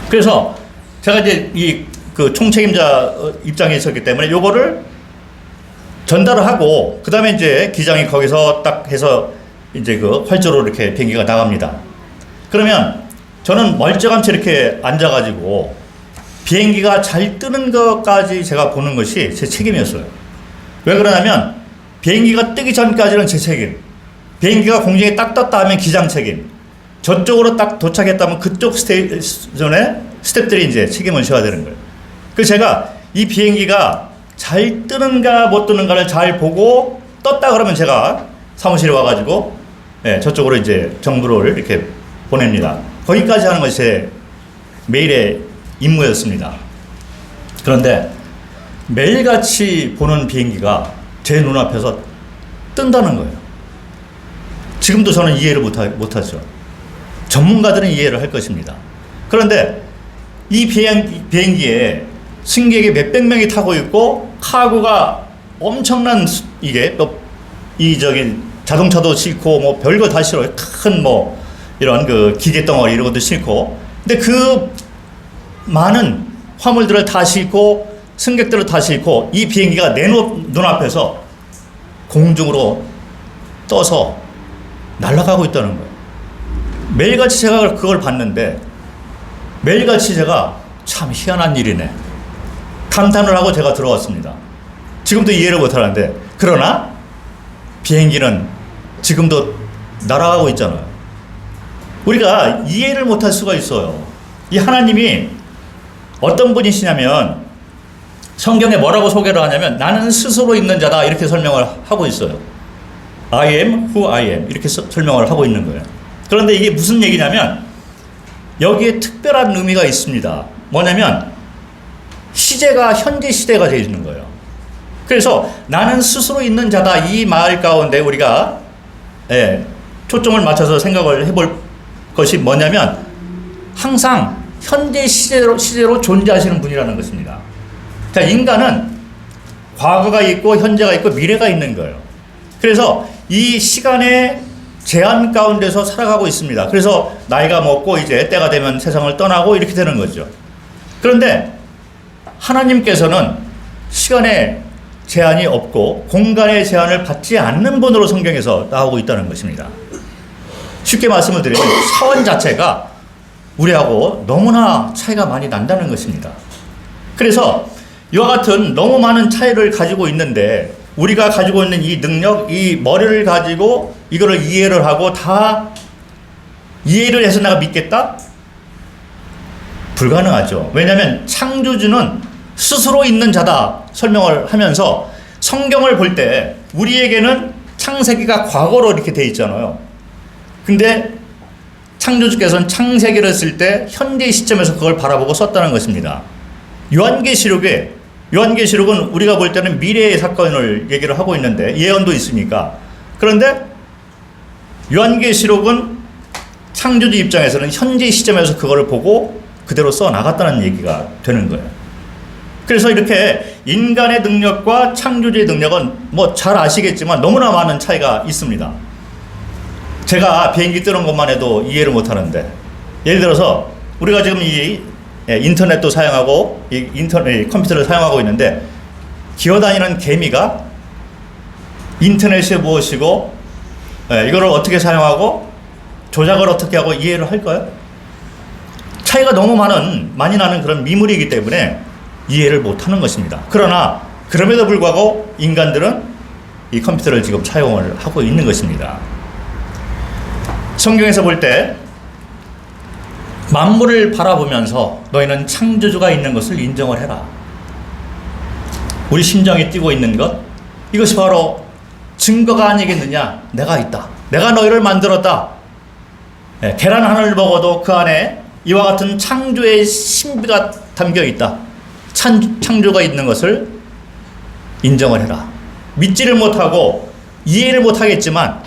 그래서 제가 이제 총책임자 입장에 있었기 때문에 요거를 전달을 하고 그 다음에 이제 기장이 거기서 딱 해서 이제 활주로 이렇게 비행기가 나갑니다. 그러면 저는 멀쩡한 채 이렇게 앉아가지고 비행기가 잘 뜨는 것까지 제가 보는 것이 제 책임이었어요. 왜 그러냐면 비행기가 뜨기 전까지는 제 책임, 비행기가 공중에 딱 떴다 하면 기장 책임, 저쪽으로 딱 도착했다면 그쪽 스테이션에 스태프들이 이제 책임을 져야 되는 거예요. 그래서 제가 이 비행기가 잘 뜨는가 못 뜨는가를 잘 보고 떴다 그러면 제가 사무실에 와가지고 저쪽으로 이제 정보를 이렇게 보냅니다. 거기까지 하는 것이 제 매일의 임무였습니다. 그런데 매일같이 보는 비행기가 제 눈앞에서 뜬다는 거예요. 지금도 저는 이해를 못하죠. 전문가들은 이해를 할 것입니다. 그런데 이 비행기에 승객이 몇백 명이 타고 있고 카고가 엄청난 이게 자동차도 싣고 뭐 별거 다 실어요. 큰 뭐 이런 그 기계 덩어리 이런 것도 싣고. 근데 그 많은 화물들을 다 싣고 승객들을 다 싣고 이 비행기가 내 눈앞에서 공중으로 떠서 날아가고 있다는 거예요. 매일같이 제가 그걸 봤는데 매일같이 제가 참 희한한 일이네 감탄을 하고 제가 들어왔습니다. 지금도 이해를 못하는데 그러나 비행기는 지금도 날아가고 있잖아요. 우리가 이해를 못할 수가 있어요. 이 하나님이 어떤 분이시냐면 성경에 뭐라고 소개를 하냐면 나는 스스로 있는 자다 이렇게 설명을 하고 있어요. I am who I am 이렇게 설명을 하고 있는 거예요. 그런데 이게 무슨 얘기냐면 여기에 특별한 의미가 있습니다. 뭐냐면 시제가 현재 시대가 되어 있는 거예요. 그래서 나는 스스로 있는 자다 이 말 가운데 우리가 초점을 맞춰서 생각을 해볼 것이 뭐냐면 항상 현재 시제로 존재하시는 분이라는 것입니다. 자, 인간은 과거가 있고 현재가 있고 미래가 있는 거예요. 그래서 이 시간의 제한 가운데서 살아가고 있습니다. 그래서 나이가 먹고 이제 때가 되면 세상을 떠나고 이렇게 되는 거죠. 그런데 하나님께서는 시간의 제한이 없고 공간의 제한을 받지 않는 분으로 성경에서 나오고 있다는 것입니다. 쉽게 말씀을 드리면 차원 자체가 우리하고 너무나 차이가 많이 난다는 것입니다. 그래서 이와 같은 너무 많은 차이를 가지고 있는데 우리가 가지고 있는 이 능력, 이 머리를 가지고 이거를 이해를 하고 다 이해를 해서 내가 믿겠다? 불가능하죠. 왜냐하면 창조주는 스스로 있는 자다 설명을 하면서 성경을 볼 때 우리에게는 창세기가 과거로 이렇게 돼 있잖아요. 근데 창조주께서는 창세기를 쓸 때 현대 시점에서 그걸 바라보고 썼다는 것입니다. 요한계시록은 우리가 볼 때는 미래의 사건을 얘기를 하고 있는데 예언도 있으니까. 그런데 요한계시록은 창조주 입장에서는 현재 시점에서 그걸 보고 그대로 써 나갔다는 얘기가 되는 거예요. 그래서 이렇게 인간의 능력과 창조주의 능력은 뭐 잘 아시겠지만 너무나 많은 차이가 있습니다. 제가 비행기 뜨는 것만 해도 이해를 못 하는데 예를 들어서 우리가 지금 인터넷도 사용하고 컴퓨터를 사용하고 있는데 기어다니는 개미가 인터넷이 무엇이고 이거를 어떻게 사용하고 조작을 어떻게 하고 이해를 할까요? 차이가 너무 많이 나는 그런 미물이기 때문에 이해를 못하는 것입니다. 그러나 그럼에도 불구하고 인간들은 이 컴퓨터를 지금 사용을 하고 있는 것입니다. 성경에서 볼 때 만물을 바라보면서 너희는 창조주가 있는 것을 인정을 해라. 우리 심장이 뛰고 있는 것, 이것이 바로 증거가 아니겠느냐. 내가 있다. 내가 너희를 만들었다. 계란 하나를 먹어도 그 안에 이와 같은 창조의 신비가 담겨 있다. 창조가 있는 것을 인정을 해라. 믿지를 못하고 이해를 못하겠지만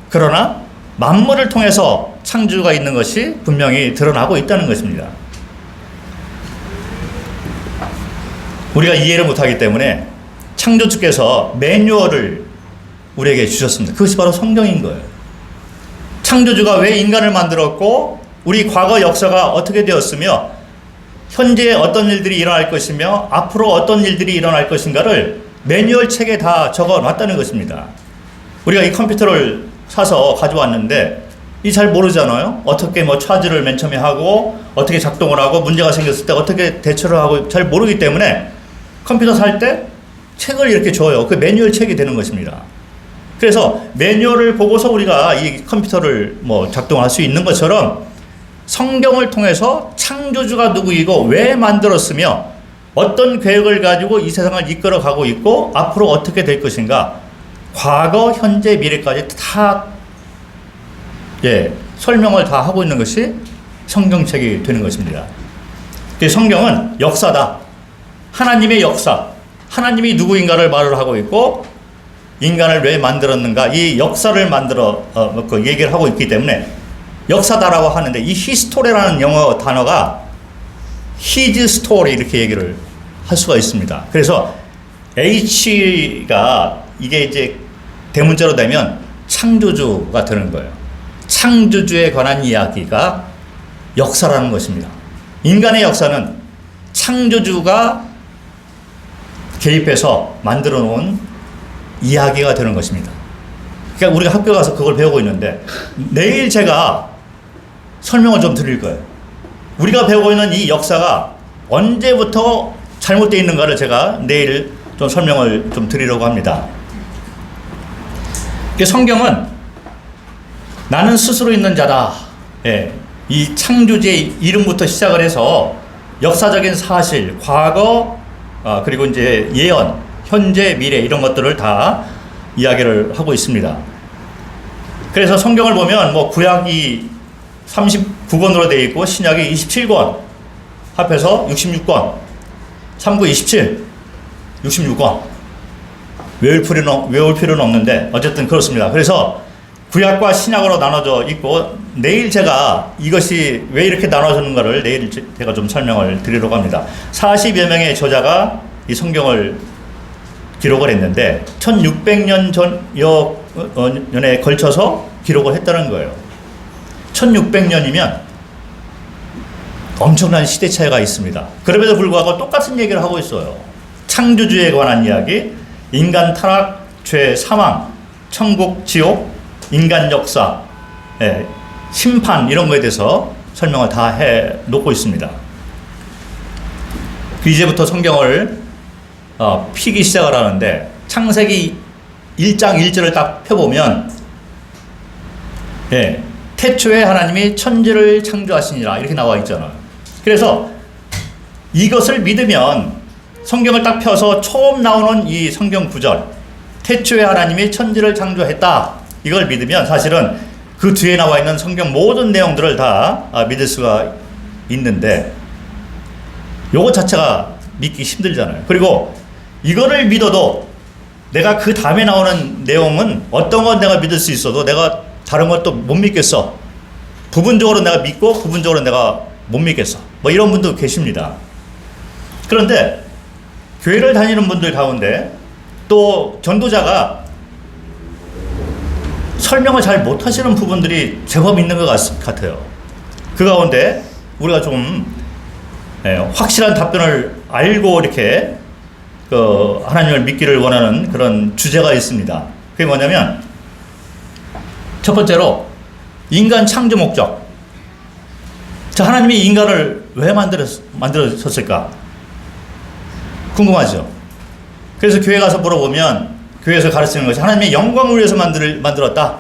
그러나 만물을 통해서 창조가 있는 것이 분명히 드러나고 있다는 것입니다. 우리가 이해를 못하기 때문에 창조주께서 매뉴얼을 우리에게 주셨습니다. 그것이 바로 성경인 거예요. 창조주가 왜 인간을 만들었고 우리 과거 역사가 어떻게 되었으며 현재 어떤 일들이 일어날 것이며 앞으로 어떤 일들이 일어날 것인가를 매뉴얼 책에 다 적어 놨다는 것입니다. 우리가 이 컴퓨터를 사서 가져왔는데 이 잘 모르잖아요. 어떻게 차지를 맨 처음에 하고 어떻게 작동을 하고 문제가 생겼을 때 어떻게 대처를 하고 잘 모르기 때문에 컴퓨터 살 때 책을 이렇게 줘요. 그 매뉴얼 책이 되는 것입니다. 그래서 매뉴얼을 보고서 우리가 이 컴퓨터를 뭐 작동할 수 있는 것처럼 성경을 통해서 창조주가 누구이고 왜 만들었으며 어떤 계획을 가지고 이 세상을 이끌어 가고 있고 앞으로 어떻게 될 것인가 과거, 현재, 미래까지 다 설명을 다 하고 있는 것이 성경책이 되는 것입니다. 성경은 역사다. 하나님의 역사. 하나님이 누구인가를 말을 하고 있고 인간을 왜 만들었는가 이 역사를 얘기를 하고 있기 때문에 역사다라고 하는데 이 히스토리라는 영어 단어가 his story 이렇게 얘기를 할 수가 있습니다. 그래서 H가 이게 이제 대문자로 되면 창조주가 되는 거예요. 창조주에 관한 이야기가 역사라는 것입니다. 인간의 역사는 창조주가 개입해서 만들어 놓은 이야기가 되는 것입니다. 그러니까 우리가 학교 가서 그걸 배우고 있는데 내일 제가 설명을 좀 드릴 거예요. 우리가 배우고 있는 이 역사가 언제부터 잘못되어 있는가를 제가 내일 좀 설명을 좀 드리려고 합니다. 성경은 나는 스스로 있는 자다. 이 창조주의 이름부터 시작을 해서 역사적인 사실, 과거, 그리고 이제 예언, 현재, 미래 이런 것들을 다 이야기를 하고 있습니다. 그래서 성경을 보면 뭐 구약이 39권으로 되어 있고 신약이 27권, 합해서 66권, 3구 27, 66권. 외울 필요는 없는데 어쨌든 그렇습니다. 그래서 구약과 신약으로 나눠져 있고 내일 제가 이것이 왜 이렇게 나눠졌는가를 내일 제가 좀 설명을 드리려고 합니다. 40여 명의 저자가 이 성경을 기록을 했는데 1600년 전에 걸쳐서 기록을 했다는 거예요. 1600년이면 엄청난 시대 차이가 있습니다. 그럼에도 불구하고 똑같은 얘기를 하고 있어요. 창조주에 관한 이야기, 인간 타락, 죄, 사망, 천국, 지옥, 인간 역사, 심판 이런 거에 대해서 설명을 다 해 놓고 있습니다. 이제부터 성경을 피기 시작을 하는데 창세기 1장 1절을 딱 펴보면 태초에 하나님이 천지를 창조하시니라 이렇게 나와 있잖아요. 그래서 이것을 믿으면 성경을 딱 펴서 처음 나오는 이 성경 구절 태초에 하나님이 천지를 창조했다 이걸 믿으면 사실은 그 뒤에 나와 있는 성경 모든 내용들을 다 믿을 수가 있는데 요거 자체가 믿기 힘들잖아요. 그리고 이거를 믿어도 내가 그 다음에 나오는 내용은 어떤 건 내가 믿을 수 있어도 내가 다른 것도 못 믿겠어. 부분적으로 내가 믿고 부분적으로 내가 못 믿겠어. 뭐 이런 분도 계십니다. 그런데 교회를 다니는 분들 가운데 또 전도자가 설명을 잘 못하시는 부분들이 제법 있는 것 같아요. 그 가운데 우리가 좀 확실한 답변을 알고 이렇게 하나님을 믿기를 원하는 그런 주제가 있습니다. 그게 뭐냐면 첫 번째로 인간 창조 목적. 자, 하나님이 인간을 왜 만들었을까? 궁금하죠? 그래서 교회 가서 물어보면 교회에서 가르치는 것이 하나님의 영광을 위해서 만들었다.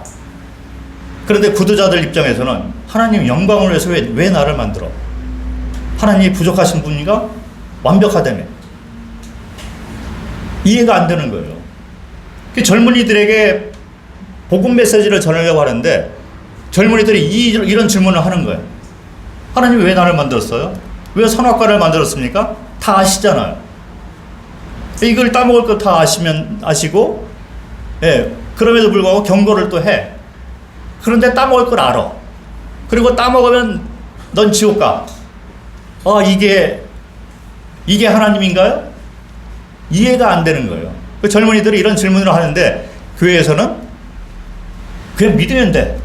그런데 구도자들 입장에서는 하나님 영광을 위해서 왜 나를 만들어? 하나님이 부족하신 분인가? 완벽하다며. 이해가 안 되는 거예요. 젊은이들에게 복음 메시지를 전하려고 하는데 젊은이들이 이런 질문을 하는 거예요. 하나님이 왜 나를 만들었어요? 왜 선악과를 만들었습니까? 다 아시잖아요. 이걸 따먹을 거 다 아시고, 그럼에도 불구하고 경고를 또 해. 그런데 따먹을 걸 알아. 그리고 따먹으면 넌 지옥 가. 이게 하나님인가요? 이해가 안 되는 거예요. 그 젊은이들이 이런 질문을 하는데 교회에서는 그냥 믿으면 돼.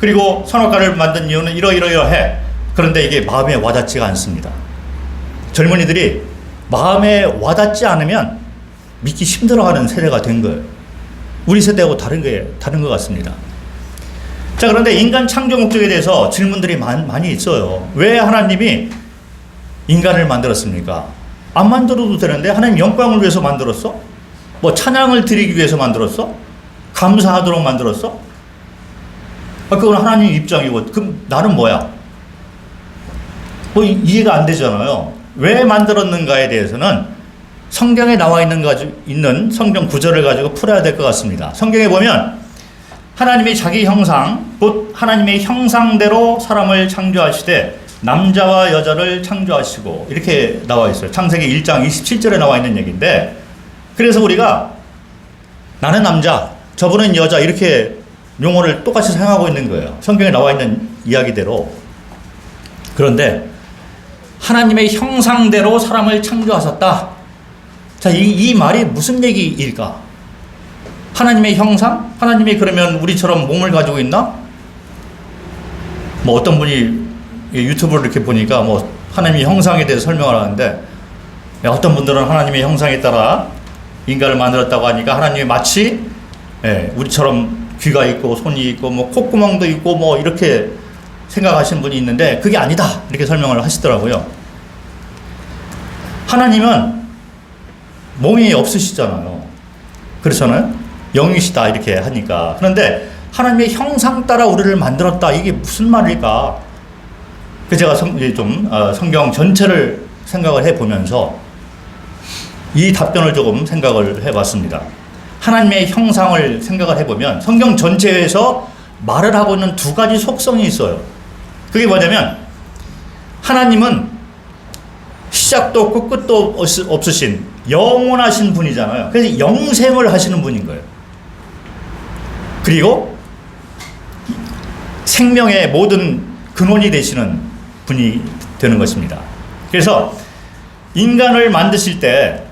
그리고 선악과를 만든 이유는 이러이러해. 그런데 이게 마음에 와닿지가 않습니다. 젊은이들이 마음에 와닿지 않으면 믿기 힘들어하는 세대가 된 거예요. 우리 세대하고 다른 것 같습니다. 자, 그런데 인간 창조 목적에 대해서 질문들이 많이 있어요. 왜 하나님이 인간을 만들었습니까? 안 만들어도 되는데 하나님 영광을 위해서 만들었어? 뭐 찬양을 드리기 위해서 만들었어? 감사하도록 만들었어? 그건 하나님 입장이고, 그럼 나는 뭐야? 뭐 이해가 안 되잖아요. 왜 만들었는가에 대해서는 성경에 나와 있는 성경 구절을 가지고 풀어야 될 것 같습니다. 성경에 보면 하나님이 자기 형상, 곧 하나님의 형상대로 사람을 창조하시되 남자와 여자를 창조하시고, 이렇게 나와 있어요. 창세기 1장 27절에 나와 있는 얘기인데, 그래서 우리가 나는 남자, 저분은 여자, 이렇게 용어를 똑같이 사용하고 있는 거예요. 성경에 나와 있는 이야기대로. 그런데 하나님의 형상대로 사람을 창조하셨다. 자, 이 말이 무슨 얘기일까? 하나님의 형상? 하나님이 그러면 우리처럼 몸을 가지고 있나? 뭐 어떤 분이 유튜브를 이렇게 보니까 뭐 하나님의 형상에 대해서 설명을 하는데, 어떤 분들은 하나님의 형상에 따라 인간을 만들었다고 하니까 하나님이 마치 우리처럼 귀가 있고 손이 있고 뭐 콧구멍도 있고 뭐 이렇게 생각하시는 분이 있는데, 그게 아니다, 이렇게 설명을 하시더라고요. 하나님은 몸이 없으시잖아요. 그렇잖아요. 영이시다, 이렇게 하니까. 그런데 하나님의 형상 따라 우리를 만들었다, 이게 무슨 말일까? 제가 성경 전체를 생각을 해보면서 이 답변을 조금 생각을 해봤습니다. 하나님의 형상을 생각을 해보면 성경 전체에서 말을 하고 있는 두 가지 속성이 있어요. 그게 뭐냐면, 하나님은 시작도 없고 끝도 없으신 영원하신 분이잖아요. 그래서 영생을 하시는 분인 거예요. 그리고 생명의 모든 근원이 되시는 분이 되는 것입니다. 그래서 인간을 만드실 때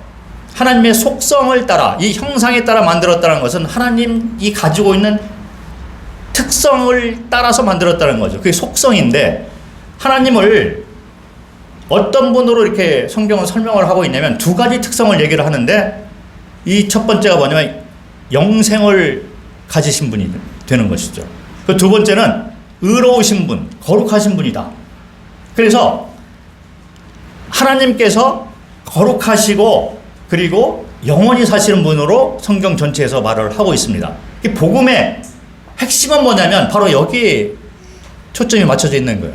하나님의 속성을 따라, 이 형상에 따라 만들었다는 것은 하나님이 가지고 있는 특성을 따라서 만들었다는 거죠. 그게 속성인데, 하나님을 어떤 분으로 이렇게 성경은 설명을 하고 있냐면 두 가지 특성을 얘기를 하는데, 이 첫 번째가 뭐냐면 영생을 가지신 분이 되는 것이죠. 그 두 번째는 의로우신 분, 거룩하신 분이다. 그래서 하나님께서 거룩하시고 그리고 영원히 사시는 분으로 성경 전체에서 말을 하고 있습니다. 이 복음의 핵심은 뭐냐면 바로 여기에 초점이 맞춰져 있는 거예요.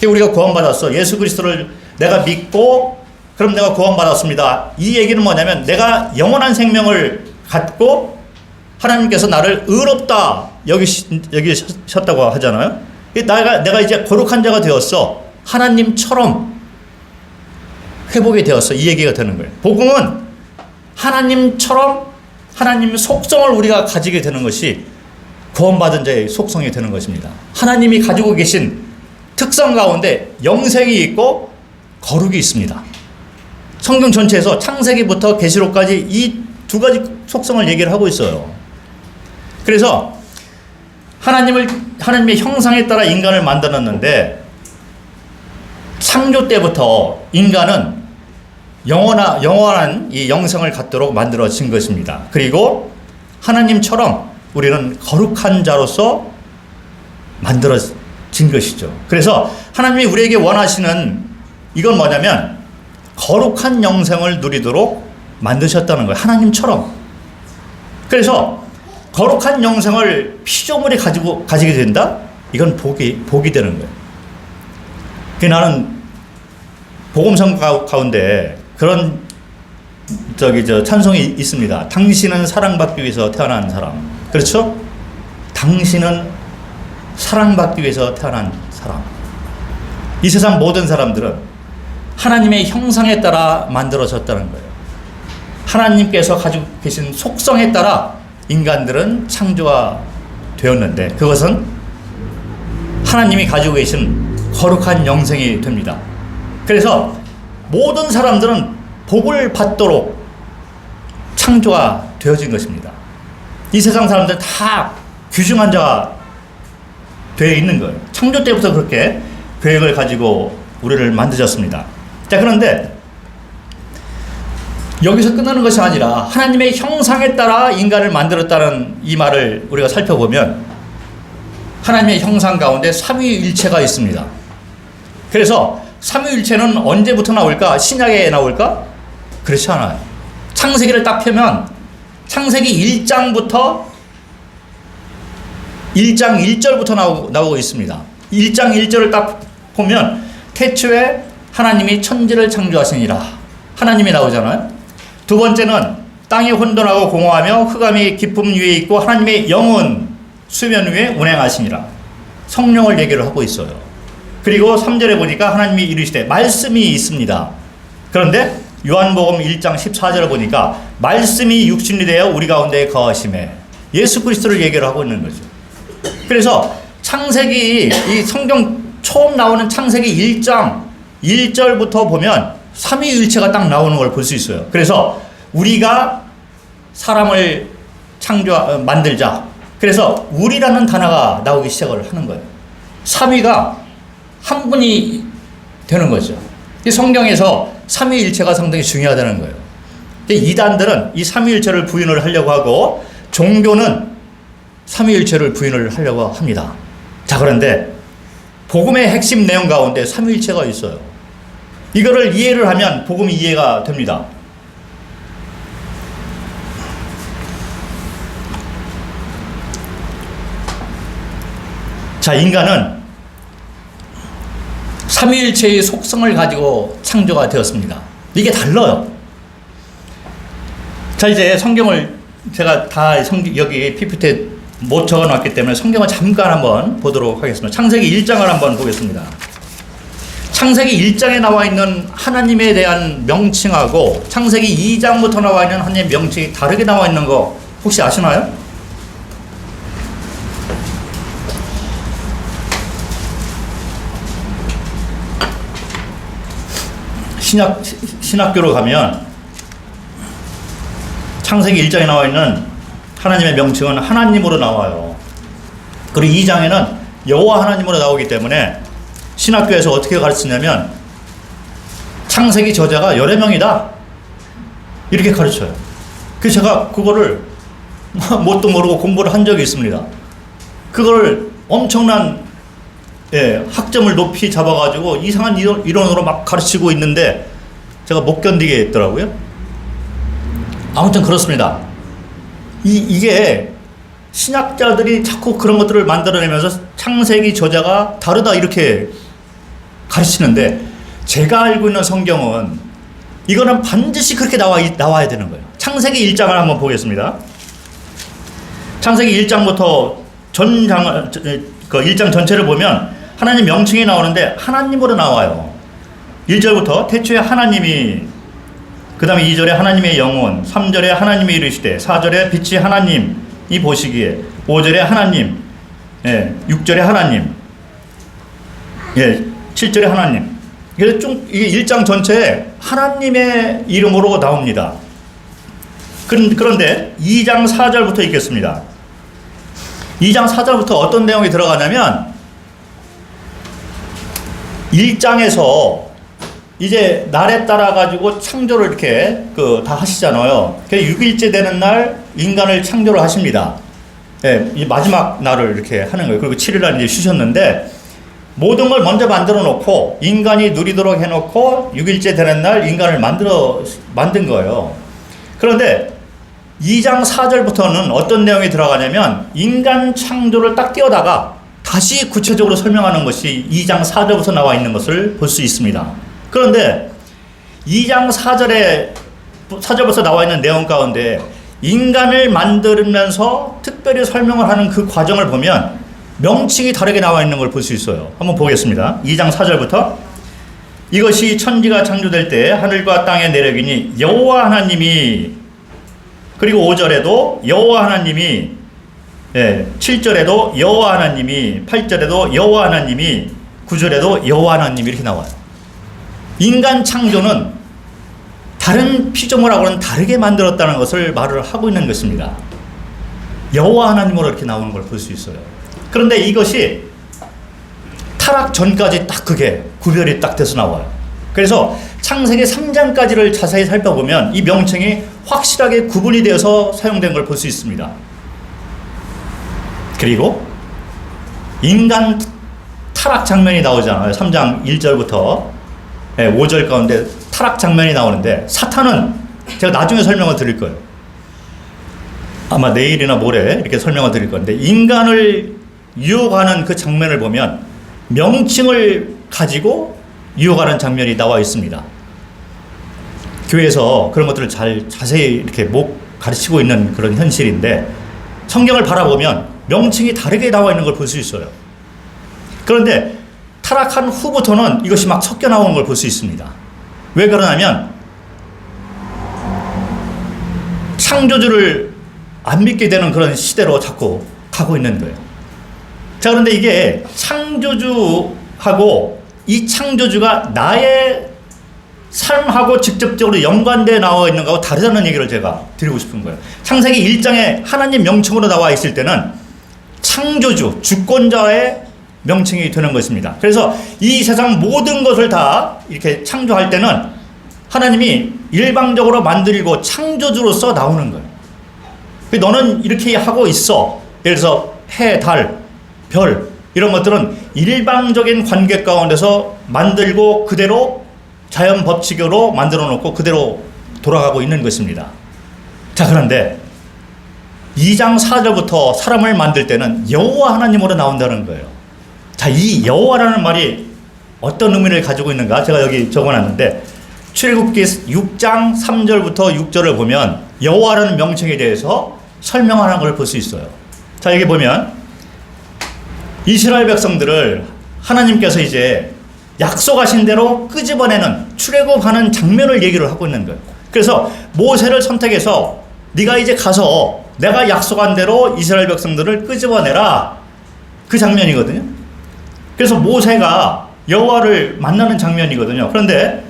우리가 구원받았어. 예수 그리스도를 내가 믿고 그럼 내가 구원받았습니다. 이 얘기는 뭐냐면 내가 영원한 생명을 갖고 하나님께서 나를 의롭다 여기셨다고 하잖아요. 내가 이제 거룩한 자가 되었어. 하나님처럼 회복이 되었어. 이 얘기가 되는 거예요. 복음은 하나님처럼 하나님 속성을 우리가 가지게 되는 것이 구원받은 자의 속성이 되는 것입니다. 하나님이 가지고 계신 특성 가운데 영생이 있고 거룩이 있습니다. 성경 전체에서 창세기부터 계시록까지 이 두 가지 속성을 얘기를 하고 있어요. 그래서 하나님의 형상에 따라 인간을 만들었는데, 창조 때부터 인간은 영원한 이 영생을 갖도록 만들어진 것입니다. 그리고 하나님처럼 우리는 거룩한 자로서 만들어진 것이죠. 그래서 하나님이 우리에게 원하시는 이건 뭐냐면 거룩한 영생을 누리도록 만드셨다는 거예요. 하나님처럼. 그래서 거룩한 영생을 피조물이 가지게 된다? 이건 복이 되는 거예요. 나는 복음성 가운데 그런 찬송이 있습니다. 당신은 사랑받기 위해서 태어난 사람. 그렇죠? 당신은 사랑받기 위해서 태어난 사람. 이 세상 모든 사람들은 하나님의 형상에 따라 만들어졌다는 거예요. 하나님께서 가지고 계신 속성에 따라 인간들은 창조가 되었는데, 그것은 하나님이 가지고 계신 거룩한 영생이 됩니다. 그래서 모든 사람들은 복을 받도록 창조가 되어진 것입니다. 이 세상 사람들은 다 귀중한 자가 되어 있는 거예요. 창조 때부터 그렇게 계획을 가지고 우리를 만드셨습니다. 자, 그런데 여기서 끝나는 것이 아니라 하나님의 형상에 따라 인간을 만들었다는 이 말을 우리가 살펴보면 하나님의 형상 가운데 삼위일체가 있습니다. 그래서 삼위일체는 언제부터 나올까? 신약에 나올까? 그렇지 않아요. 창세기를 딱 펴면 창세기 1장부터 1장 1절부터 나오고 있습니다. 1장 1절을 딱 보면 태초에 하나님이 천지를 창조하시니라. 하나님이 나오잖아요. 두 번째는 땅이 혼돈하고 공허하며 흑암이 깊음 위에 있고 하나님의 영은 수면 위에 운행하시니라. 성령을 얘기를 하고 있어요. 그리고 3절에 보니까 하나님이 이르시되 말씀이 있습니다. 그런데 요한복음 1장 14절을 보니까 말씀이 육신이 되어 우리 가운데 거하심에 예수 그리스도를 얘기를 하고 있는 거죠. 그래서 창세기, 이 성경 처음 나오는 창세기 1장 1절부터 보면 삼위일체가 딱 나오는 걸 볼 수 있어요. 그래서 우리가 사람을 만들자. 그래서 우리라는 단어가 나오기 시작을 하는 거예요. 삼위가 한 분이 되는 거죠. 이 성경에서 삼위일체가 상당히 중요하다는 거예요. 이단들은 이 삼위일체를 부인을 하려고 하고 종교는 삼위일체를 부인을 하려고 합니다. 자, 그런데 복음의 핵심 내용 가운데 삼위일체가 있어요. 이거를 이해를 하면 복음이 이해가 됩니다. 자, 인간은 삼위일체의 속성을 가지고 창조가 되었습니다. 이게 달라요. 자, 이제 성경을 제가 다 여기 PPT에 못 적어놨기 때문에 성경을 잠깐 한번 보도록 하겠습니다. 창세기 1장을 한번 보겠습니다. 창세기 1장에 나와 있는 하나님에 대한 명칭하고 창세기 2장부터 나와 있는 하나님의 명칭이 다르게 나와 있는 거 혹시 아시나요? 신학교로 가면 창세기 1장에 나와 있는 하나님의 명칭은 하나님으로 나와요. 그리고 2장에는 여호와 하나님으로 나오기 때문에 신학교에서 어떻게 가르치냐면 창세기 저자가 여러 명이다 이렇게 가르쳐요. 그래서 제가 그거를 뭣도 모르고 공부를 한 적이 있습니다. 그걸 엄청난 학점을 높이 잡아가지고 이상한 이론으로 막 가르치고 있는데 제가 못 견디겠더라고요. 아무튼 그렇습니다. 이게 신학자들이 자꾸 그런 것들을 만들어내면서 창세기 저자가 다르다 이렇게 가르치는데 제가 알고 있는 성경은 이거는 반드시 그렇게 나와야 되는 거예요. 창세기 1장을 한번 보겠습니다. 창세기 1장부터 그 1장 전체를 보면 하나님 명칭이 나오는데 하나님으로 나와요. 1절부터 태초에 하나님이, 그 다음에 2절에 하나님의 영혼, 3절에 하나님이 이르시되, 4절에 빛이 하나님이 보시기에, 5절에 하나님, 6절에 하나님, 7절에 하나님. 그래서 이게 1장 전체에 하나님의 이름으로 나옵니다. 그런데 2장 4절부터 읽겠습니다. 2장 4절부터 어떤 내용이 들어가냐면 1장에서 이제 날에 따라 가지고 창조를 이렇게 다 하시잖아요. 6일째 되는 날 인간을 창조를 하십니다. 이 마지막 날을 이렇게 하는 거예요. 그리고 7일 날 이제 쉬셨는데 모든 걸 먼저 만들어 놓고 인간이 누리도록 해놓고 6일째 되는 날 인간을 만든 거예요. 그런데 2장 4절부터는 어떤 내용이 들어가냐면 인간 창조를 딱 띄워다가 다시 구체적으로 설명하는 것이 2장 4절부터 나와 있는 것을 볼 수 있습니다. 그런데 2장 4절부터 나와 있는 내용 가운데 인간을 만들면서 특별히 설명을 하는 그 과정을 보면 명칭이 다르게 나와 있는 걸 볼 수 있어요. 한번 보겠습니다. 2장 4절부터 이것이 천지가 창조될 때 하늘과 땅의 내력이니 여호와 하나님이, 그리고 5절에도 여호와 하나님이, 7절에도 여호와 하나님이, 8절에도 여호와 하나님이, 9절에도 여호와 하나님이 이렇게 나와요. 인간 창조는 다른 피조물하고는 다르게 만들었다는 것을 말을 하고 있는 것입니다. 여호와 하나님으로 이렇게 나오는 걸 볼 수 있어요. 그런데 이것이 타락 전까지 딱 그게 구별이 딱 돼서 나와요. 그래서 창세기 3장까지를 자세히 살펴보면 이 명칭이 확실하게 구분이 되어서 사용된 걸 볼 수 있습니다. 그리고 인간 타락 장면이 나오잖아요. 3장 1절부터 5절 가운데 타락 장면이 나오는데 사탄은 제가 나중에 설명을 드릴 거예요. 아마 내일이나 모레 이렇게 설명을 드릴 건데 인간을 유혹하는 그 장면을 보면 명칭을 가지고 유혹하는 장면이 나와 있습니다. 교회에서 그런 것들을 자세히 이렇게 가르치고 있는 그런 현실인데 성경을 바라보면 명칭이 다르게 나와 있는 걸 볼 수 있어요. 그런데 타락한 후부터는 이것이 막 섞여 나오는 걸 볼 수 있습니다. 왜 그러냐면 창조주를 안 믿게 되는 그런 시대로 자꾸 가고 있는 거예요. 자, 그런데 이게 창조주하고 이 창조주가 나의 삶하고 직접적으로 연관되어 나와 있는 거하고 다르다는 얘기를 제가 드리고 싶은 거예요. 창세기 1장에 하나님 명칭으로 나와 있을 때는 창조주, 주권자의 명칭이 되는 것입니다. 그래서 이 세상 모든 것을 다 이렇게 창조할 때는 하나님이 일방적으로 만들고 창조주로서 나오는 거예요. 너는 이렇게 하고 있어. 예를 들어서 해, 달, 별 이런 것들은 일방적인 관계 가운데서 만들고 그대로 자연 법칙으로 만들어 놓고 그대로 돌아가고 있는 것입니다. 자, 그런데 2장 4절부터 사람을 만들 때는 여호와 하나님으로 나온다는 거예요. 자, 이 여호와라는 말이 어떤 의미를 가지고 있는가 제가 여기 적어놨는데 출애굽기 6장 3절부터 6절을 보면 여호와라는 명칭에 대해서 설명하는 걸 볼 수 있어요. 자, 여기 보면 이스라엘 백성들을 하나님께서 이제 약속하신 대로 끄집어내는 출애굽하는 장면을 얘기를 하고 있는 거예요. 그래서 모세를 선택해서 네가 이제 가서 내가 약속한 대로 이스라엘 백성들을 끄집어내라, 그 장면이거든요. 그래서 모세가 여호와를 만나는 장면이거든요. 그런데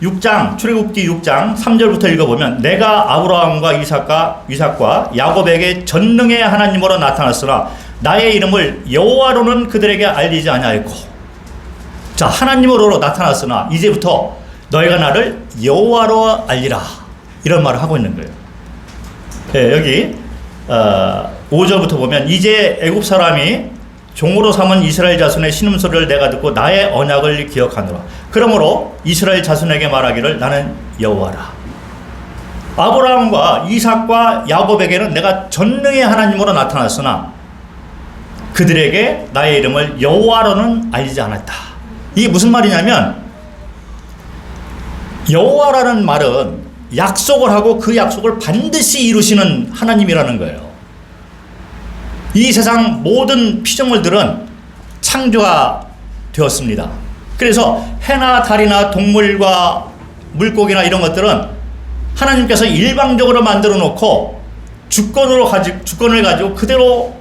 6장 출애굽기 6장 3절부터 읽어보면 내가 아브라함과 이삭과 야곱에게 전능의 하나님으로 나타났으나 나의 이름을 여호와로는 그들에게 알리지 아니하였고, 자, 하나님으로 나타났으나 이제부터 너희가 나를 여호와로 알리라, 이런 말을 하고 있는 거예요. 네, 여기 5절부터 보면 이제 애굽 사람이 종으로 삼은 이스라엘 자손의 신음소리를 내가 듣고 나의 언약을 기억하노라. 그러므로 이스라엘 자손에게 말하기를 나는 여호와라. 아브라함과 이삭과 야곱에게는 내가 전능의 하나님으로 나타났으나 그들에게 나의 이름을 여호와로는 알리지 않았다. 이게 무슨 말이냐면 여호와라는 말은 약속을 하고 그 약속을 반드시 이루시는 하나님이라는 거예요. 이 세상 모든 피조물들은 창조가 되었습니다. 그래서 해나 달이나 동물과 물고기나 이런 것들은 하나님께서 일방적으로 만들어 놓고 주권을 가지고 그대로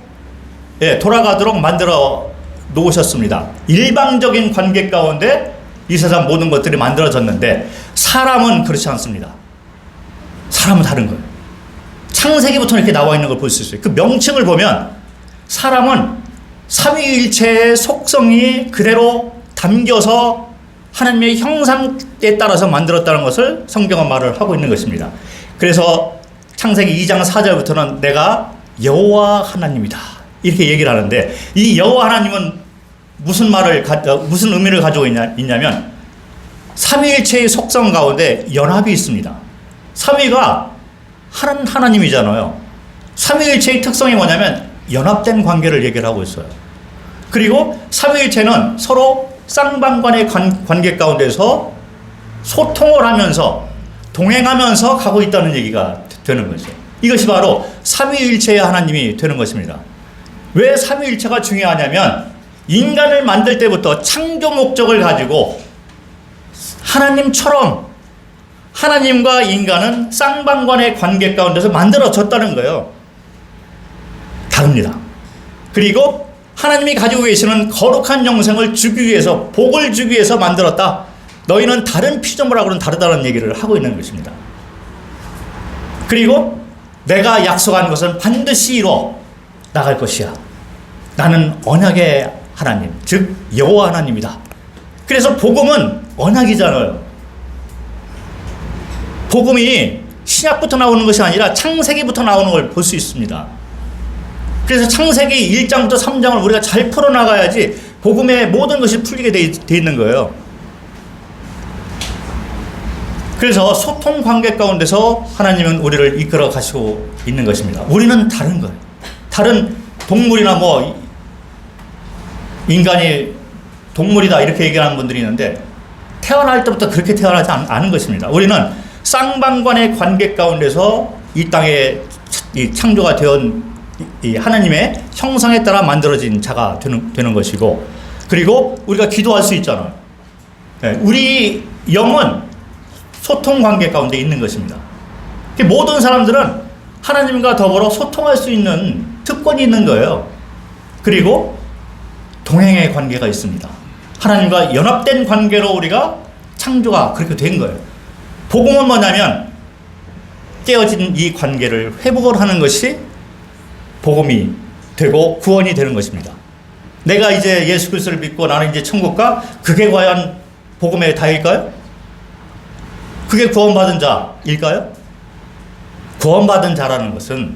돌아가도록 만들어 놓으셨습니다. 일방적인 관계 가운데 이 세상 모든 것들이 만들어졌는데 사람은 그렇지 않습니다. 사람은 다른 거예요. 창세기부터 이렇게 나와 있는 걸 볼 수 있어요. 그 명칭을 보면 사람은 삼위일체의 속성이 그대로 담겨서 하나님의 형상에 따라서 만들었다는 것을 성경은 말을 하고 있는 것입니다. 그래서 창세기 2장 4절부터는 내가 여호와 하나님이다, 이렇게 얘기를 하는데 이 여호와 하나님은 무슨 의미를 가지고 있냐면 삼위일체의 속성 가운데 연합이 있습니다. 삼위가 하나님이잖아요. 삼위일체의 특성이 뭐냐면 연합된 관계를 얘기를 하고 있어요. 그리고 삼위일체는 서로 쌍방간의 관계 가운데서 소통을 하면서 동행하면서 가고 있다는 얘기가 되는 거죠. 이것이 바로 삼위일체의 하나님이 되는 것입니다. 왜 삼위일체가 중요하냐면 인간을 만들 때부터 창조 목적을 가지고 하나님처럼 하나님과 인간은 쌍방간의 관계 가운데서 만들어졌다는 거예요. 다릅니다. 그리고 하나님이 가지고 계시는 거룩한 영생을 주기 위해서, 복을 주기 위해서 만들었다. 너희는 다른 피조물하고는 다르다는 얘기를 하고 있는 것입니다. 그리고 내가 약속한 것은 반드시 이루어 나갈 것이야. 나는 언약의 하나님, 즉 여호와 하나님이다. 그래서 복음은 언약이잖아요. 복음이 신약부터 나오는 것이 아니라 창세기부터 나오는 걸 볼 수 있습니다. 그래서 창세기 1장부터 3장을 우리가 잘 풀어나가야지 복음의 모든 것이 풀리게 돼 있는 거예요. 그래서 소통 관계 가운데서 하나님은 우리를 이끌어 가시고 있는 것입니다. 우리는 다른 거예요. 다른 동물이나 뭐 인간이 동물이다 이렇게 얘기하는 분들이 있는데 태어날 때부터 그렇게 태어나지 않은 것입니다. 우리는 쌍방관의 관계 가운데서 이 땅에 창조가 되온 이 하나님의 형상에 따라 만들어진 자가 되는 것이고, 그리고 우리가 기도할 수 있잖아요. 우리 영은 소통 관계 가운데 있는 것입니다. 모든 사람들은 하나님과 더불어 소통할 수 있는 특권이 있는 거예요. 그리고 동행의 관계가 있습니다. 하나님과 연합된 관계로 우리가 창조가 그렇게 된 거예요. 복음은 뭐냐면 깨어진 이 관계를 회복을 하는 것이 복음이 되고 구원이 되는 것입니다. 내가 이제 예수 그리스도를 믿고 나는 이제 천국 가, 그게 과연 복음의 다일까요? 그게 구원받은 자일까요? 구원받은 자라는 것은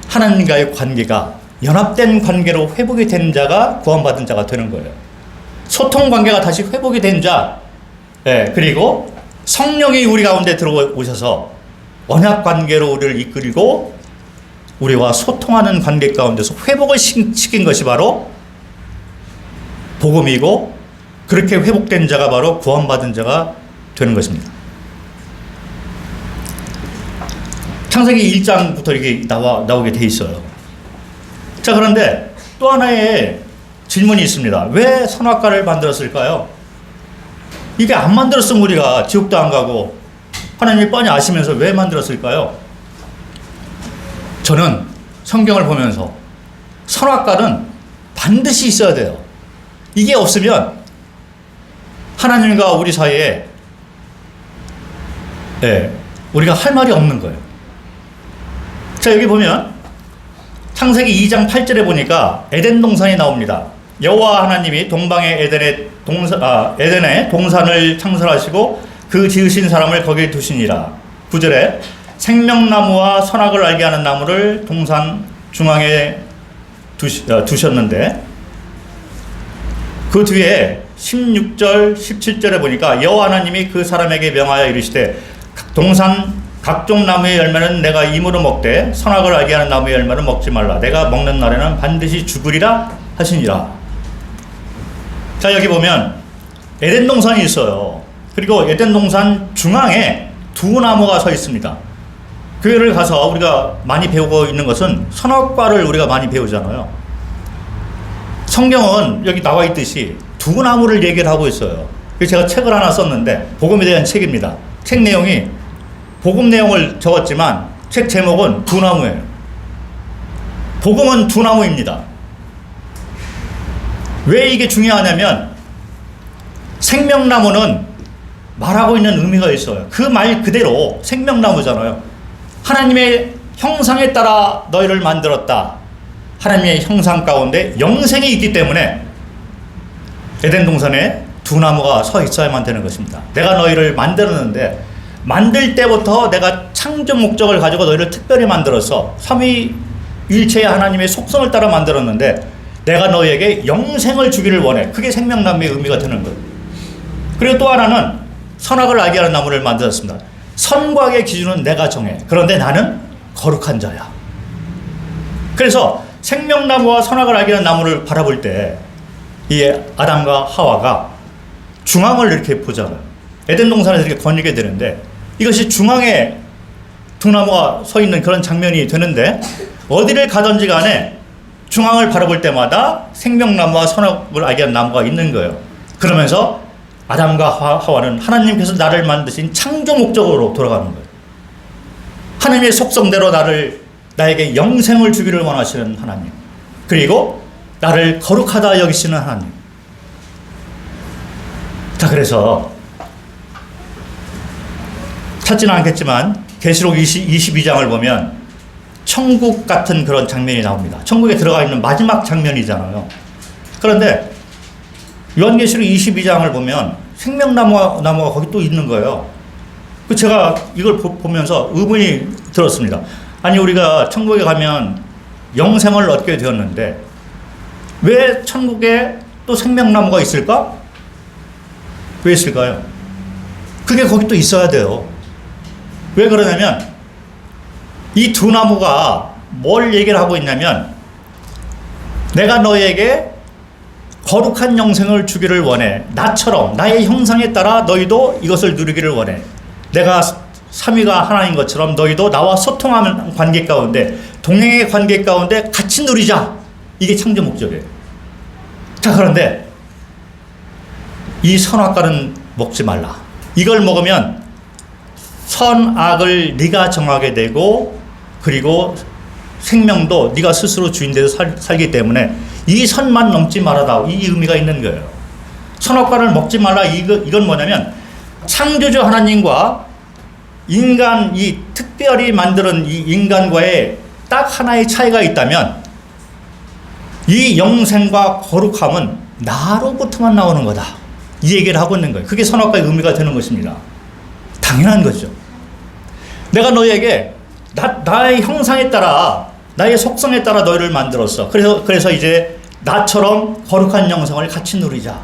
하나님과의 관계가 연합된 관계로 회복이 된 자가 구원받은 자가 되는 거예요. 소통 관계가 다시 회복이 된 자, 그리고 성령이 우리 가운데 들어오셔서 언약 관계로 우리를 이끌고 우리와 소통하는 관계 가운데서 회복을 시킨 것이 바로 복음이고, 그렇게 회복된 자가 바로 구원받은 자가 되는 것입니다. 창세기 1장부터 이렇게 나오게 돼 있어요. 자, 그런데 또 하나의 질문이 있습니다. 왜 선악과를 만들었을까요? 이게 안 만들었으면 우리가 지옥도 안 가고 하나님이 뻔히 아시면서 왜 만들었을까요? 저는 성경을 보면서 선악과는 반드시 있어야 돼요. 이게 없으면 하나님과 우리 사이에 우리가 할 말이 없는 거예요. 자, 여기 보면 창세기 2장 8절에 보니까 에덴 동산이 나옵니다. 여호와 하나님이 동방의 에덴에 동산을 창설하시고 그 지으신 사람을 거기에 두시니라. 9절에 생명나무와 선악을 알게 하는 나무를 동산 중앙에 두셨는데, 그 뒤에 16절 17절에 보니까 여호와 하나님이 그 사람에게 명하여 이르시되 동산 각종 나무의 열매는 내가 임으로 먹되 선악을 알게 하는 나무의 열매는 먹지 말라. 내가 먹는 날에는 반드시 죽으리라 하시니라. 자, 여기 보면 에덴 동산이 있어요. 그리고 에덴 동산 중앙에 두 나무가 서 있습니다. 교회를 가서 우리가 많이 배우고 있는 것은 선악과를 우리가 많이 배우잖아요. 성경은 여기 나와 있듯이 두 나무를 얘기를 하고 있어요. 그래서 제가 책을 하나 썼는데 복음에 대한 책입니다. 책 내용이 복음 내용을 적었지만 책 제목은 두 나무예요. 복음은 두 나무입니다. 왜 이게 중요하냐면 생명나무는 말하고 있는 의미가 있어요. 그 말 그대로 생명나무잖아요. 하나님의 형상에 따라 너희를 만들었다. 하나님의 형상 가운데 영생이 있기 때문에 에덴 동산에 두 나무가 서 있어야만 되는 것입니다. 내가 너희를 만들었는데 만들 때부터 내가 창조 목적을 가지고 너희를 특별히 만들어서 삼위일체의 하나님의 속성을 따라 만들었는데 내가 너희에게 영생을 주기를 원해. 그게 생명나무의 의미가 되는 거예요. 그리고 또 하나는 선악을 알게 하는 나무를 만들었습니다. 선과 악의 기준은 내가 정해. 그런데 나는 거룩한 자야. 그래서 생명나무와 선악을 알게 하는 나무를 바라볼 때 이 아담과 하와가 중앙을 이렇게 보잖아요. 에덴 동산에서 이렇게 거닐게 되는데 이것이 중앙에 두 나무가 서 있는 그런 장면이 되는데, 어디를 가든지 간에 중앙을 바라볼 때마다 생명나무와 선악을 알게 하는 나무가 있는 거예요. 그러면서 아담과 하와는 하나님께서 나를 만드신 창조 목적으로 돌아가는 거예요. 하나님의 속성대로 나에게 영생을 주기를 원하시는 하나님, 그리고 나를 거룩하다 여기시는 하나님. 자, 그래서 찾지는 않겠지만 계시록 22장을 보면 천국 같은 그런 장면이 나옵니다. 천국에 들어가 있는 마지막 장면이잖아요. 그런데 요한계시록 22장을 보면 생명나무가 거기 또 있는 거예요. 제가 이걸 보면서 의문이 들었습니다. 아니, 우리가 천국에 가면 영생을 얻게 되었는데 왜 천국에 또 생명나무가 있을까? 왜 있을까요? 그게 거기 또 있어야 돼요. 왜 그러냐면 이 두 나무가 뭘 얘기를 하고 있냐면 내가 너에게 거룩한 영생을 주기를 원해. 나처럼 나의 형상에 따라 너희도 이것을 누리기를 원해. 내가 삼위가 하나인 것처럼 너희도 나와 소통하는 관계 가운데, 동행의 관계 가운데 같이 누리자. 이게 창조 목적이에요. 자, 그런데 이 선악과는 먹지 말라. 이걸 먹으면 선악을 네가 정하게 되고, 그리고 생명도 네가 스스로 주인 돼서 살기 때문에 이 선만 넘지 말아다. 이 의미가 있는 거예요. 선악과를 먹지 말라. 이건 뭐냐면 창조주 하나님과 인간, 이 특별히 만드는 이 인간과의 딱 하나의 차이가 있다면 이 영생과 거룩함은 나로부터만 나오는 거다. 이 얘기를 하고 있는 거예요. 그게 선악과의 의미가 되는 것입니다. 당연한 거죠. 내가 너에게 나의 형상에 따라, 나의 속성에 따라 너희를 만들었어. 그래서 이제 나처럼 거룩한 영성을 같이 누리자.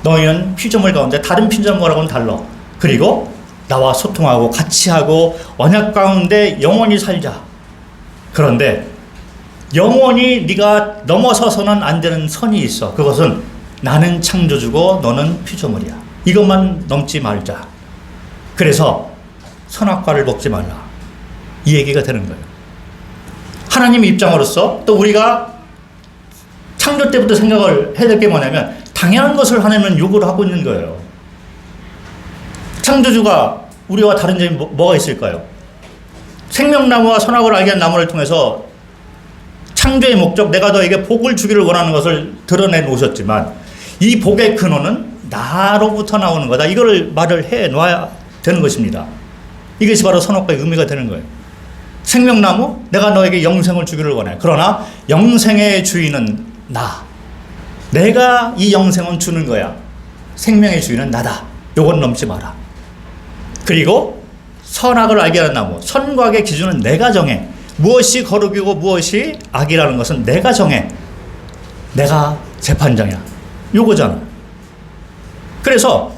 너희는 피조물 가운데 다른 피조물하고는 달라. 그리고 나와 소통하고 같이 하고 언약 가운데 영원히 살자. 그런데 영원히 네가 넘어서서는 안 되는 선이 있어. 그것은 나는 창조주고 너는 피조물이야. 이것만 넘지 말자. 그래서 선악과를 먹지 말라. 이 얘기가 되는 거예요. 하나님 입장으로서 또 우리가 창조 때부터 생각을 해야 될 게 뭐냐면 당연한 것을 하나님은 요구를 하고 있는 거예요. 창조주가 우리와 다른 점이 뭐가 있을까요? 생명나무와 선악을 알게 한 나무를 통해서 창조의 목적, 내가 너에게 복을 주기를 원하는 것을 드러내 놓으셨지만 이 복의 근원은 나로부터 나오는 거다. 이거를 말을 해 놔야 되는 것입니다. 이것이 바로 선악과의 의미가 되는 거예요. 생명나무, 내가 너에게 영생을 주기를 원해. 그러나 영생의 주인은 나. 내가 이 영생은 주는 거야. 생명의 주인은 나다. 요건 넘지 마라. 그리고 선악을 알게 하는 나무, 선과 악의 기준은 내가 정해. 무엇이 거룩이고 무엇이 악이라는 것은 내가 정해. 내가 재판장이야. 요거잖아. 그래서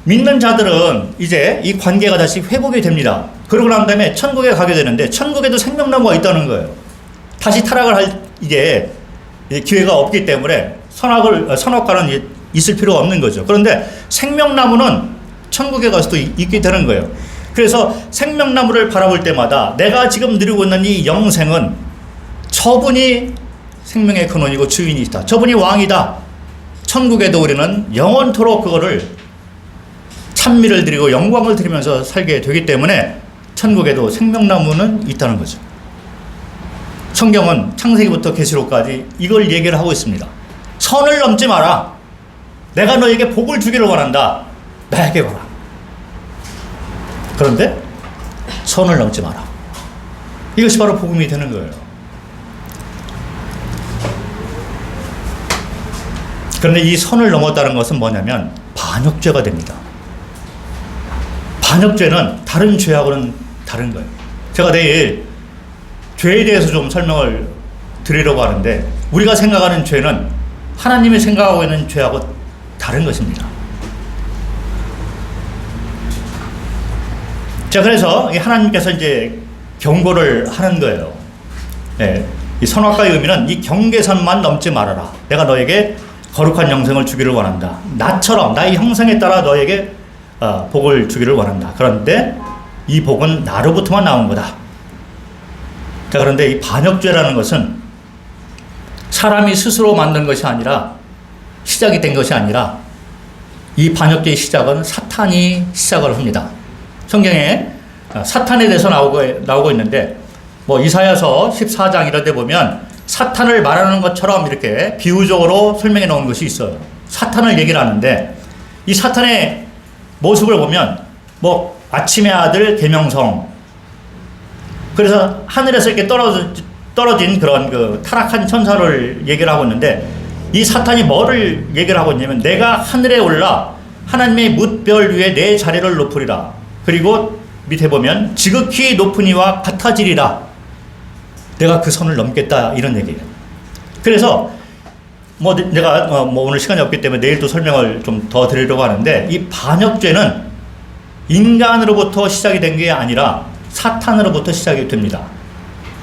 믿는 자들은 이제 이 관계가 다시 회복이 됩니다. 그러고 난 다음에 천국에 가게 되는데 천국에도 생명나무가 있다는 거예요. 다시 타락을 할 이게 기회가 없기 때문에 선악과는 있을 필요가 없는 거죠. 그런데 생명나무는 천국에 가서도 있게 되는 거예요. 그래서 생명나무를 바라볼 때마다 내가 지금 누리고 있는 이 영생은 저분이 생명의 근원이고 주인이다. 저분이 왕이다. 천국에도 우리는 영원토록 그거를 찬미를 드리고 영광을 드리면서 살게 되기 때문에 천국에도 생명나무는 있다는 거죠. 성경은 창세기부터 계시록까지 이걸 얘기를 하고 있습니다. 선을 넘지 마라. 내가 너에게 복을 주기를 원한다. 나에게 와라. 그런데 선을 넘지 마라. 이것이 바로 복음이 되는 거예요. 그런데 이 선을 넘었다는 것은 뭐냐면 반역죄가 됩니다. 반역죄는 다른 죄하고는 다른 거예요. 제가 내일 죄에 대해서 좀 설명을 드리려고 하는데 우리가 생각하는 죄는 하나님이 생각하고 있는 죄하고 다른 것입니다. 자, 그래서 하나님께서 이제 경고를 하는 거예요. 네, 이 선악과의 의미는 이 경계선만 넘지 말아라. 내가 너에게 거룩한 영생을 주기를 원한다. 나처럼 나의 형상에 따라 너에게 복을 주기를 원한다. 그런데 이 복은 나로부터만 나온 거다. 자, 그런데 이 반역죄라는 것은 사람이 스스로 만든 것이 아니라 시작이 된 것이 아니라 이 반역죄의 시작은 사탄이 시작을 합니다. 성경에 사탄에 대해서 나오고 있는데 뭐 이사야서 14장 이런 데 보면 사탄을 말하는 것처럼 이렇게 비유적으로 설명해 놓은 것이 있어요. 사탄을 얘기를 하는데 이 사탄의 모습을 보면 뭐 아침의 아들 계명성, 그래서 하늘에서 이렇게 떨어진 그런 그 타락한 천사를 얘기를 하고 있는데 이 사탄이 뭐를 얘기를 하고 있냐면 내가 하늘에 올라 하나님의 뭇별 위에 내 자리를 높으리라. 그리고 밑에 보면 지극히 높은 이와 같아지리라. 내가 그 선을 넘겠다 이런 얘기예요. 그래서 뭐 내가 뭐 오늘 시간이 없기 때문에 내일 또 설명을 좀 더 드리려고 하는데 이 반역죄는 인간으로부터 시작이 된 게 아니라 사탄으로부터 시작이 됩니다.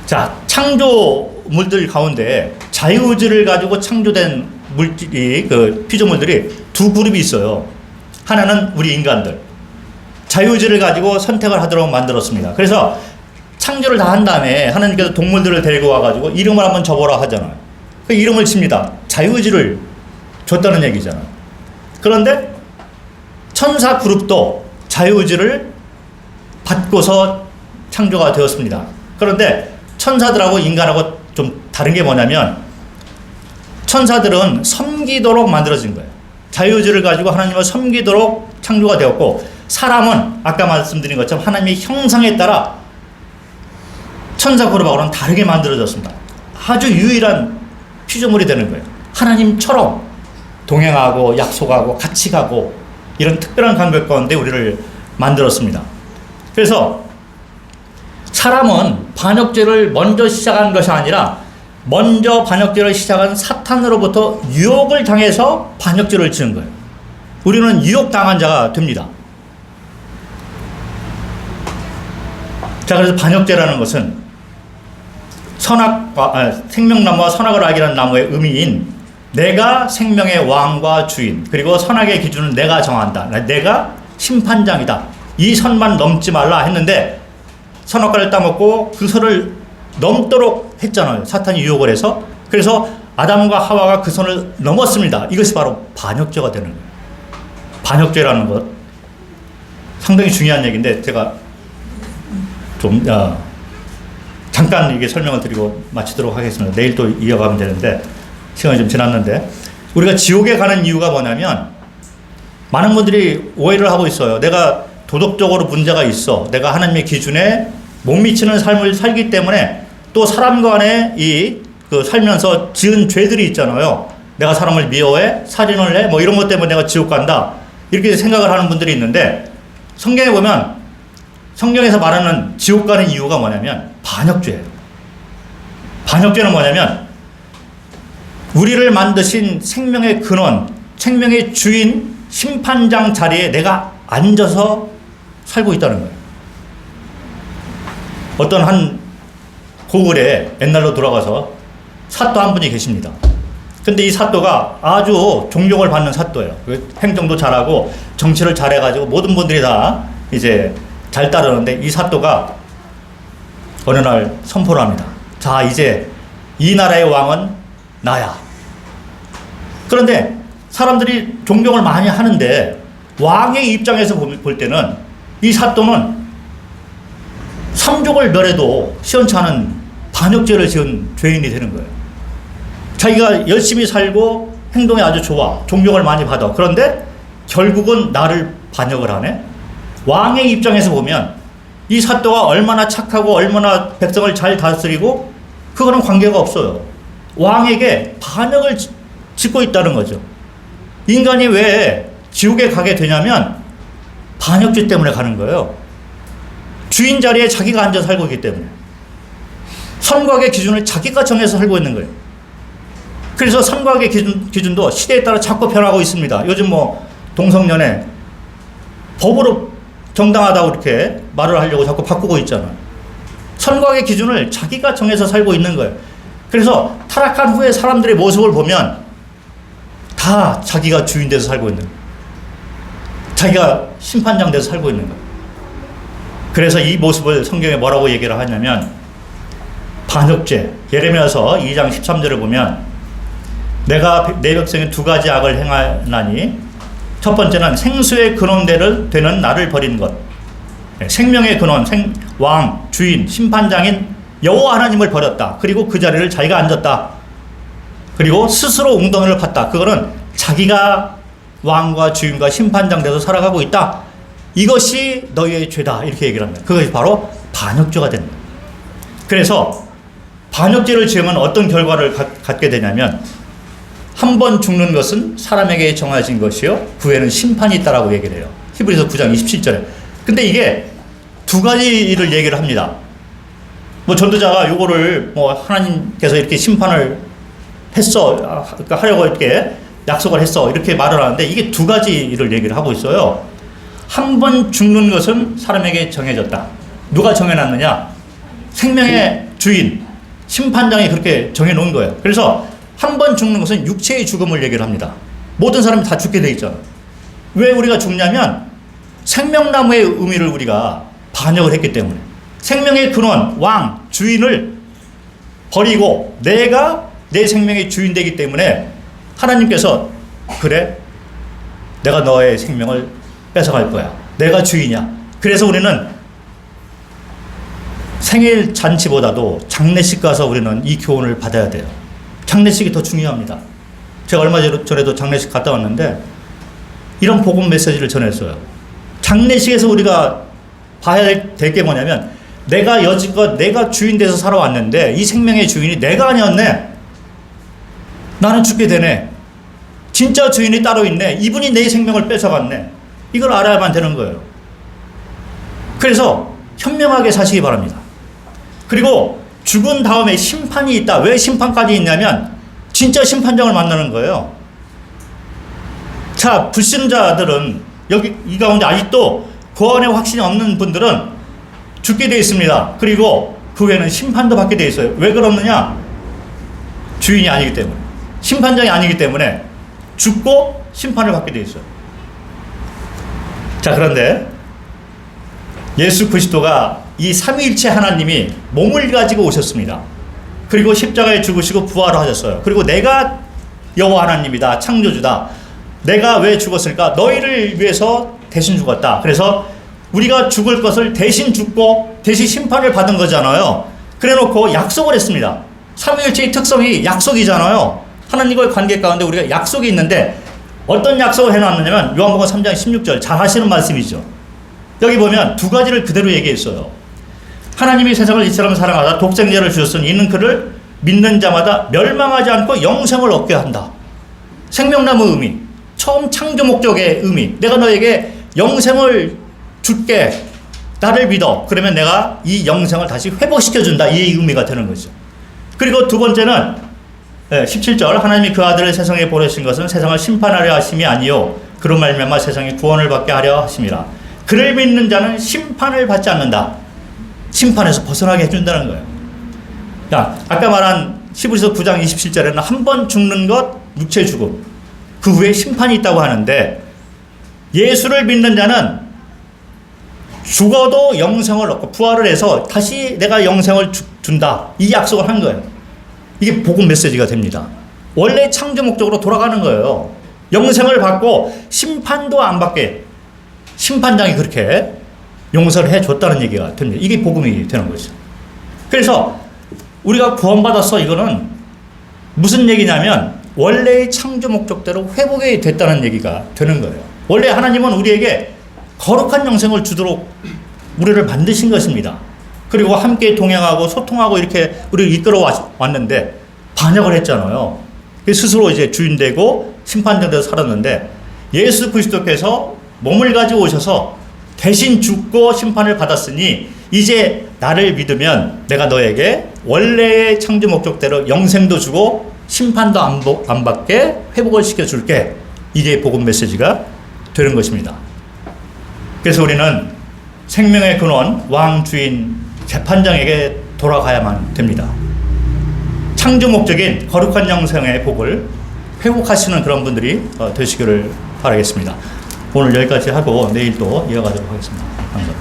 자, 창조물들 가운데 자유의지를 가지고 창조된 물질이, 피조물들이 두 그룹이 있어요. 하나는 우리 인간들. 자유의지를 가지고 선택을 하도록 만들었습니다. 그래서 창조를 다 한 다음에 하나님께서 동물들을 데리고 와가지고 이름을 한번 적어라 하잖아요. 그 이름을 칩니다. 자유의지를 줬다는 얘기잖아요. 그런데 천사 그룹도 자유의지를 받고서 창조가 되었습니다. 그런데 천사들하고 인간하고 좀 다른 게 뭐냐면 천사들은 섬기도록 만들어진 거예요. 자유의지를 가지고 하나님을 섬기도록 창조가 되었고, 사람은 아까 말씀드린 것처럼 하나님의 형상에 따라 천사 그룹하고는 다르게 만들어졌습니다. 아주 유일한 피조물이 되는 거예요. 하나님처럼 동행하고 약속하고 같이 가고 이런 특별한 관계 가운데 우리를 만들었습니다. 그래서 사람은 반역죄를 먼저 시작한 것이 아니라 먼저 반역죄를 시작한 사탄으로부터 유혹을 당해서 반역죄를 지은 거예요. 우리는 유혹당한 자가 됩니다. 자, 그래서 반역죄라는 것은 생명나무와 선악을 알기라는 나무의 의미인 내가 생명의 왕과 주인, 그리고 선악의 기준은 내가 정한다. 내가 심판장이다. 이 선만 넘지 말라 했는데 선악과를 따먹고 그 선을 넘도록 했잖아요. 사탄이 유혹을 해서. 그래서 아담과 하와가 그 선을 넘었습니다. 이것이 바로 반역죄가 되는 거예요. 반역죄라는 것 상당히 중요한 얘기인데 제가 좀 잠깐 이게 설명을 드리고 마치도록 하겠습니다. 내일 또 이어가면 되는데 시간이 좀 지났는데, 우리가 지옥에 가는 이유가 뭐냐면 많은 분들이 오해를 하고 있어요. 내가 도덕적으로 문제가 있어. 내가 하나님의 기준에 못 미치는 삶을 살기 때문에 또 사람 간에 살면서 지은 죄들이 있잖아요. 내가 사람을 미워해, 살인을 해, 뭐 이런 것 때문에 내가 지옥 간다. 이렇게 생각을 하는 분들이 있는데, 성경에 보면 성경에서 말하는 지옥 가는 이유가 뭐냐면 반역죄예요. 반역죄는 뭐냐면 우리를 만드신 생명의 근원, 생명의 주인, 심판장 자리에 내가 앉아서 살고 있다는 거예요. 어떤 한 고을에 옛날로 돌아가서 사또 한 분이 계십니다. 근데 이 사또가 아주 존경을 받는 사또예요. 행정도 잘하고 정치를 잘해가지고 모든 분들이 다 이제 잘 따르는데, 이 사또가 어느 날 선포를 합니다. 자, 이제 이 나라의 왕은 나야. 그런데 사람들이 존경을 많이 하는데 왕의 입장에서 볼 때는 이 사또는 삼족을 멸해도 시원치 않은 반역죄를 지은 죄인이 되는 거예요. 자기가 열심히 살고 행동이 아주 좋아, 존경을 많이 받아. 그런데 결국은 나를 반역을 하네. 왕의 입장에서 보면 이 사또가 얼마나 착하고 얼마나 백성을 잘 다스리고 그거는 관계가 없어요. 왕에게 반역을 짓고 있다는 거죠. 인간이 왜 지옥에 가게 되냐면 반역죄 때문에 가는 거예요. 주인 자리에 자기가 앉아 살고 있기 때문에. 선과악의 기준을 자기가 정해서 살고 있는 거예요. 그래서 선과악의 기준도 시대에 따라 자꾸 변하고 있습니다. 요즘 뭐 동성연애 법으로 정당하다고 이렇게 말을 하려고 자꾸 바꾸고 있잖아요. 선과악의 기준을 자기가 정해서 살고 있는 거예요. 그래서 타락한 후에 사람들의 모습을 보면 다 자기가 주인 돼서 살고 있는 거예요. 자기가 심판장 돼서 살고 있는 거예요. 그래서 이 모습을 성경에 뭐라고 얘기를 하냐면 반역죄, 예레미야서 2장 13절을 보면 내가 내 백성에 두 가지 악을 행하나니 첫 번째는 생수의 근원대를 되는 나를 버린 것. 생명의 근원, 왕, 주인, 심판장인 여호와 하나님을 버렸다. 그리고 그 자리를 자기가 앉았다. 그리고 스스로 웅덩이를 팠다. 그거는 자기가 왕과 주인과 심판장 돼서 살아가고 있다. 이것이 너희의 죄다. 이렇게 얘기를 합니다. 그것이 바로 반역죄가 된다. 그래서 반역죄를 지으면 어떤 결과를 갖게 되냐면 한 번 죽는 것은 사람에게 정해진 것이요 그 후에는 심판이 있다라고 얘기를 해요. 히브리서 9장 27절에. 근데 이게 두 가지를 얘기를 합니다. 뭐 전도자가 요거를 뭐 하나님께서 이렇게 심판을 했어, 그러니까 하려고 이렇게 약속을 했어, 이렇게 말을 하는데 이게 두 가지를 얘기를 하고 있어요. 한 번 죽는 것은 사람에게 정해졌다. 누가 정해놨느냐? 생명의 주인, 심판장이 그렇게 정해놓은 거예요. 그래서 한 번 죽는 것은 육체의 죽음을 얘기를 합니다. 모든 사람이 다 죽게 돼 있잖아요. 왜 우리가 죽냐면 생명나무의 의미를 우리가 반역을 했기 때문에, 생명의 근원, 왕, 주인을 버리고 내가 내 생명의 주인 되기 때문에 하나님께서 그래, 내가 너의 생명을 뺏어갈 거야. 내가 주인이야. 그래서 우리는 생일 잔치보다도 장례식 가서 우리는 이 교훈을 받아야 돼요. 장례식이 더 중요합니다. 제가 얼마 전에도 장례식 갔다 왔는데 이런 복음 메시지를 전했어요. 장례식에서 우리가 봐야 될 게 뭐냐면, 내가 여지껏 내가 주인 돼서 살아왔는데 이 생명의 주인이 내가 아니었네. 나는 죽게 되네. 진짜 주인이 따로 있네. 이분이 내 생명을 뺏어갔네. 이걸 알아야만 되는 거예요. 그래서 현명하게 사시기 바랍니다. 그리고 죽은 다음에 심판이 있다. 왜 심판까지 있냐면 진짜 심판장을 만나는 거예요. 자, 불신자들은 여기 이 가운데 아직도 구원의 확신이 없는 분들은 죽게 되어 있습니다. 그리고 그 후에는 심판도 받게 되어 있어요. 왜 그러느냐? 주인이 아니기 때문에, 심판장이 아니기 때문에 죽고 심판을 받게 되어 있어요. 자, 그런데 예수 그리스도가 이 삼위일체 하나님이 몸을 가지고 오셨습니다. 그리고 십자가에 죽으시고 부활하셨어요. 그리고 내가 여호와 하나님이다, 창조주다. 내가 왜 죽었을까? 너희를 위해서 대신 죽었다. 그래서 우리가 죽을 것을 대신 죽고 대신 심판을 받은 거잖아요. 그래 놓고 약속을 했습니다. 삼위일체의 특성이 약속이잖아요. 하나님과의 관계 가운데 우리가 약속이 있는데 어떤 약속을 해놨느냐면 요한복음 3장 16절, 잘 하시는 말씀이죠. 여기 보면 두 가지를 그대로 얘기했어요. 하나님이 세상을 이처럼 사랑하사 독생자를 주셨으니 이는 그를 믿는 자마다 멸망하지 않고 영생을 얻게 한다. 생명나무 의미, 처음 창조 목적의 의미. 내가 너에게 영생을 줄게. 나를 믿어. 그러면 내가 이 영생을 다시 회복시켜준다. 이 의미가 되는 거죠. 그리고 두 번째는 17절, 하나님이 그 아들을 세상에 보내신 것은 세상을 심판하려 하심이 아니요 그로 말미암아 세상에 구원을 받게 하려 하심이라. 그를 믿는 자는 심판을 받지 않는다. 심판에서 벗어나게 해준다는 거예요. 자, 아까 말한 히브리서 9장 27절에는 한 번 죽는 것, 육체 죽음, 그 후에 심판이 있다고 하는데, 예수를 믿는 자는 죽어도 영생을 얻고 부활을 해서 다시 내가 영생을 준다. 이 약속을 한 거예요. 이게 복음 메시지가 됩니다. 원래 창조 목적으로 돌아가는 거예요. 영생을 받고 심판도 안 받게 심판장이 그렇게 용서를 해줬다는 얘기가 됩니다. 이게 복음이 되는 거죠. 그래서 우리가 구원받았어, 이거는 무슨 얘기냐면 원래의 창조 목적대로 회복이 됐다는 얘기가 되는 거예요. 원래 하나님은 우리에게 거룩한 영생을 주도록 우리를 만드신 것입니다. 그리고 함께 동행하고 소통하고 이렇게 우리를 이끌어 왔는데 반역을 했잖아요. 스스로 이제 주인 되고 심판장 되어 살았는데, 예수 그리스도께서 몸을 가지고 오셔서 대신 죽고 심판을 받았으니 이제 나를 믿으면 내가 너에게 원래의 창조 목적대로 영생도 주고 심판도 안 받게 회복을 시켜줄게. 이게 복음 메시지가 되는 것입니다. 그래서 우리는 생명의 근원, 왕, 주인, 재판장에게 돌아가야만 됩니다. 창조 목적인 거룩한 영생의 복을 회복하시는 그런 분들이 되시기를 바라겠습니다. 오늘 여기까지 하고 내일 또 이어가도록 하겠습니다. 감사합니다.